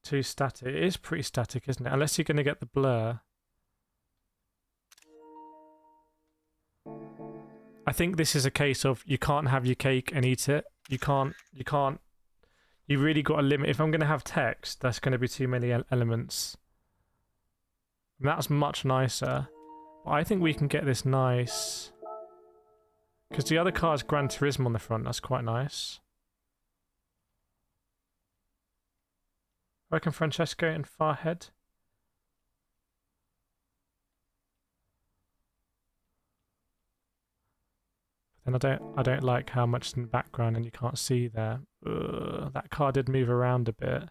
Too static. It is pretty static, isn't it? Unless you're going to get the blur. I think this is a case of you can't have your cake and eat it. You can't, you really got to limit. If I'm going to have text, that's going to be too many elements. And that's much nicer. But I think we can get this nice. Because the other car is Gran Turismo on the front. That's quite nice. I reckon Francesco and Farhead. But then I don't like how much in the background and you can't see there. Ugh, that car did move around a bit.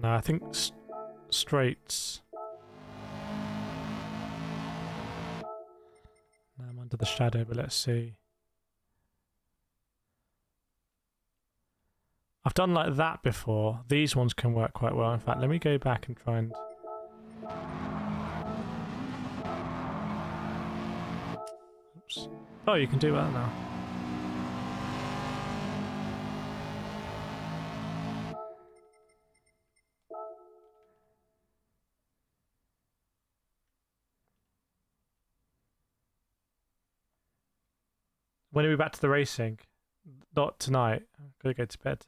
No, I think straights. Now I'm under the shadow, but let's see. I've done like that before. These ones can work quite well. In fact, let me go back and try and... Oops. Oh, you can do that now. When are we back to the racing? Not tonight. I'm gonna go to bed.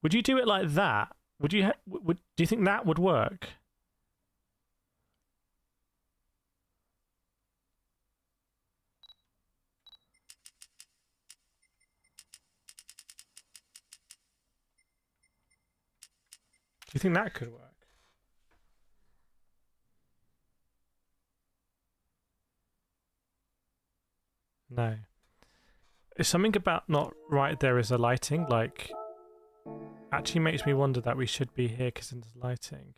Would you do it like that? Would you? Do you think that would work? Do you think that could work? No. It's something about not right there is the lighting, like, actually makes me wonder that we should be here because there's lighting.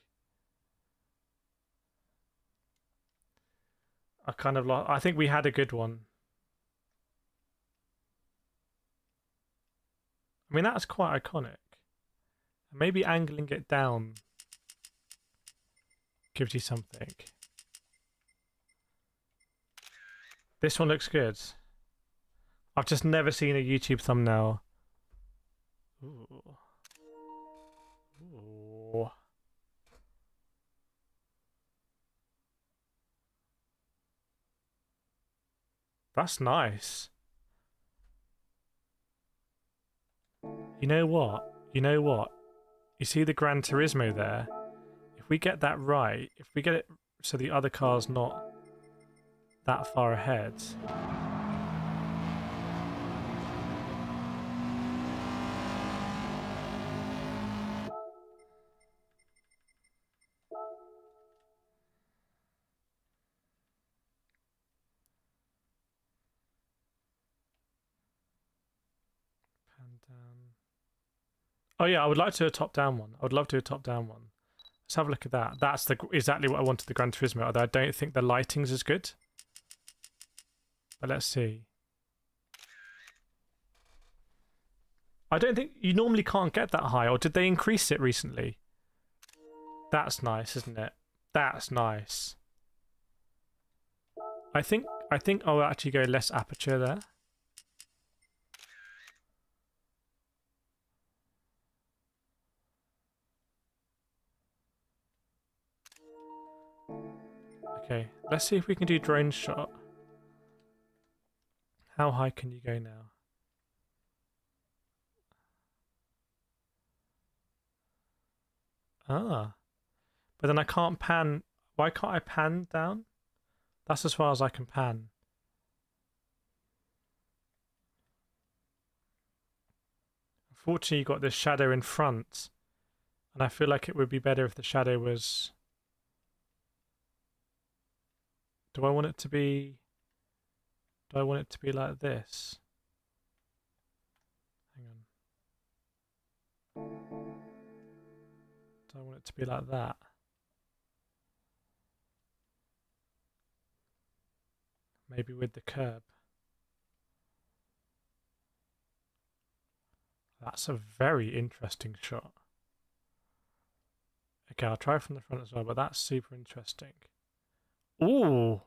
I kind of I think we had a good one. I mean, that's quite iconic. Maybe angling it down gives you something. This one looks good. I've just never seen a YouTube thumbnail. Ooh. Ooh. That's nice. You know what? You know what? You see the Gran Turismo there? If we get that right, if we get it so the other car's not that far ahead. Oh yeah, I would like to do a top-down one. I would love to do a top-down one. Let's have a look at that. That's exactly what I wanted the Gran Turismo, although I don't think the lighting's as good. But let's see. I don't think... You normally can't get that high, or did they increase it recently? That's nice, isn't it? That's nice. I think I'll actually go less aperture there. Okay, let's see if we can do drone shot. How high can you go now? Ah. But then I can't pan. Why can't I pan down? That's as far as I can pan. Unfortunately, you got this shadow in front. And I feel like it would be better if the shadow was... Do I want it to be like this? Hang on. Do I want it to be like that? Maybe with the curb. That's a very interesting shot. Okay, I'll try from the front as well, but that's super interesting. Ooh.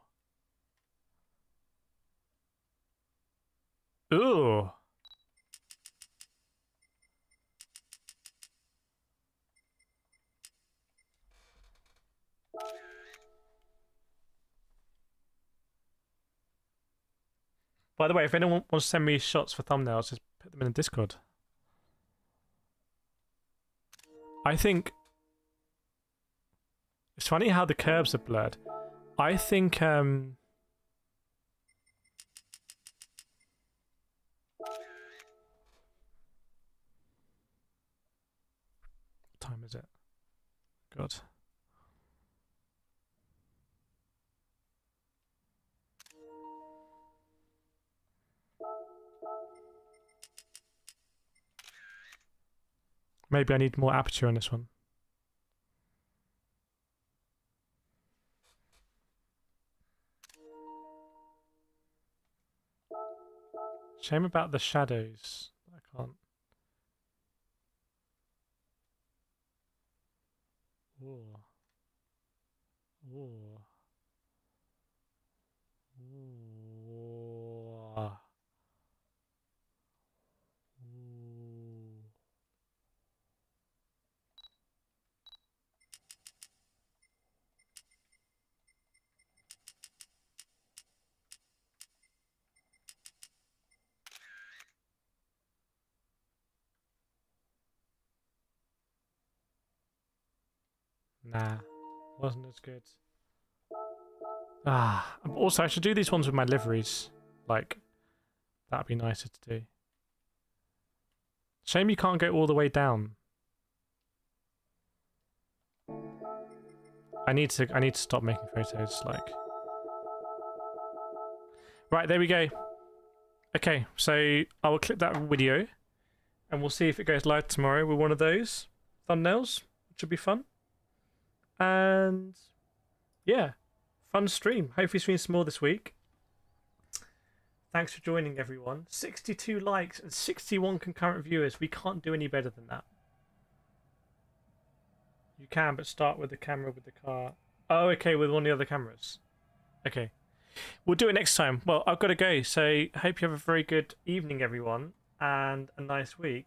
Ooh. By the way, if anyone wants to send me shots for thumbnails, just put them in the Discord. I think it's funny how the curves are blurred. I think what time is it? God. Maybe I need more aperture on this one. Shame about the shadows. I can't. Ooh. Ooh. Ooh. Ooh. Nah, wasn't as good. Ah, also I should do these ones with my liveries. Like, that'd be nicer to do. Shame you can't go all the way down. I need to stop making photos, like. Right, there we go. Okay, so I will clip that video and we'll see if it goes live tomorrow with one of those thumbnails, which will be fun. And yeah, fun stream. Hopefully stream some more this week. Thanks for joining, everyone. 62 likes and 61 concurrent viewers. We can't do any better than that. You can, but start with the camera with the car. Oh, okay, with one of the other cameras. Okay. We'll do it next time. Well, I've got to go, so hope you have a very good evening, everyone, and a nice week.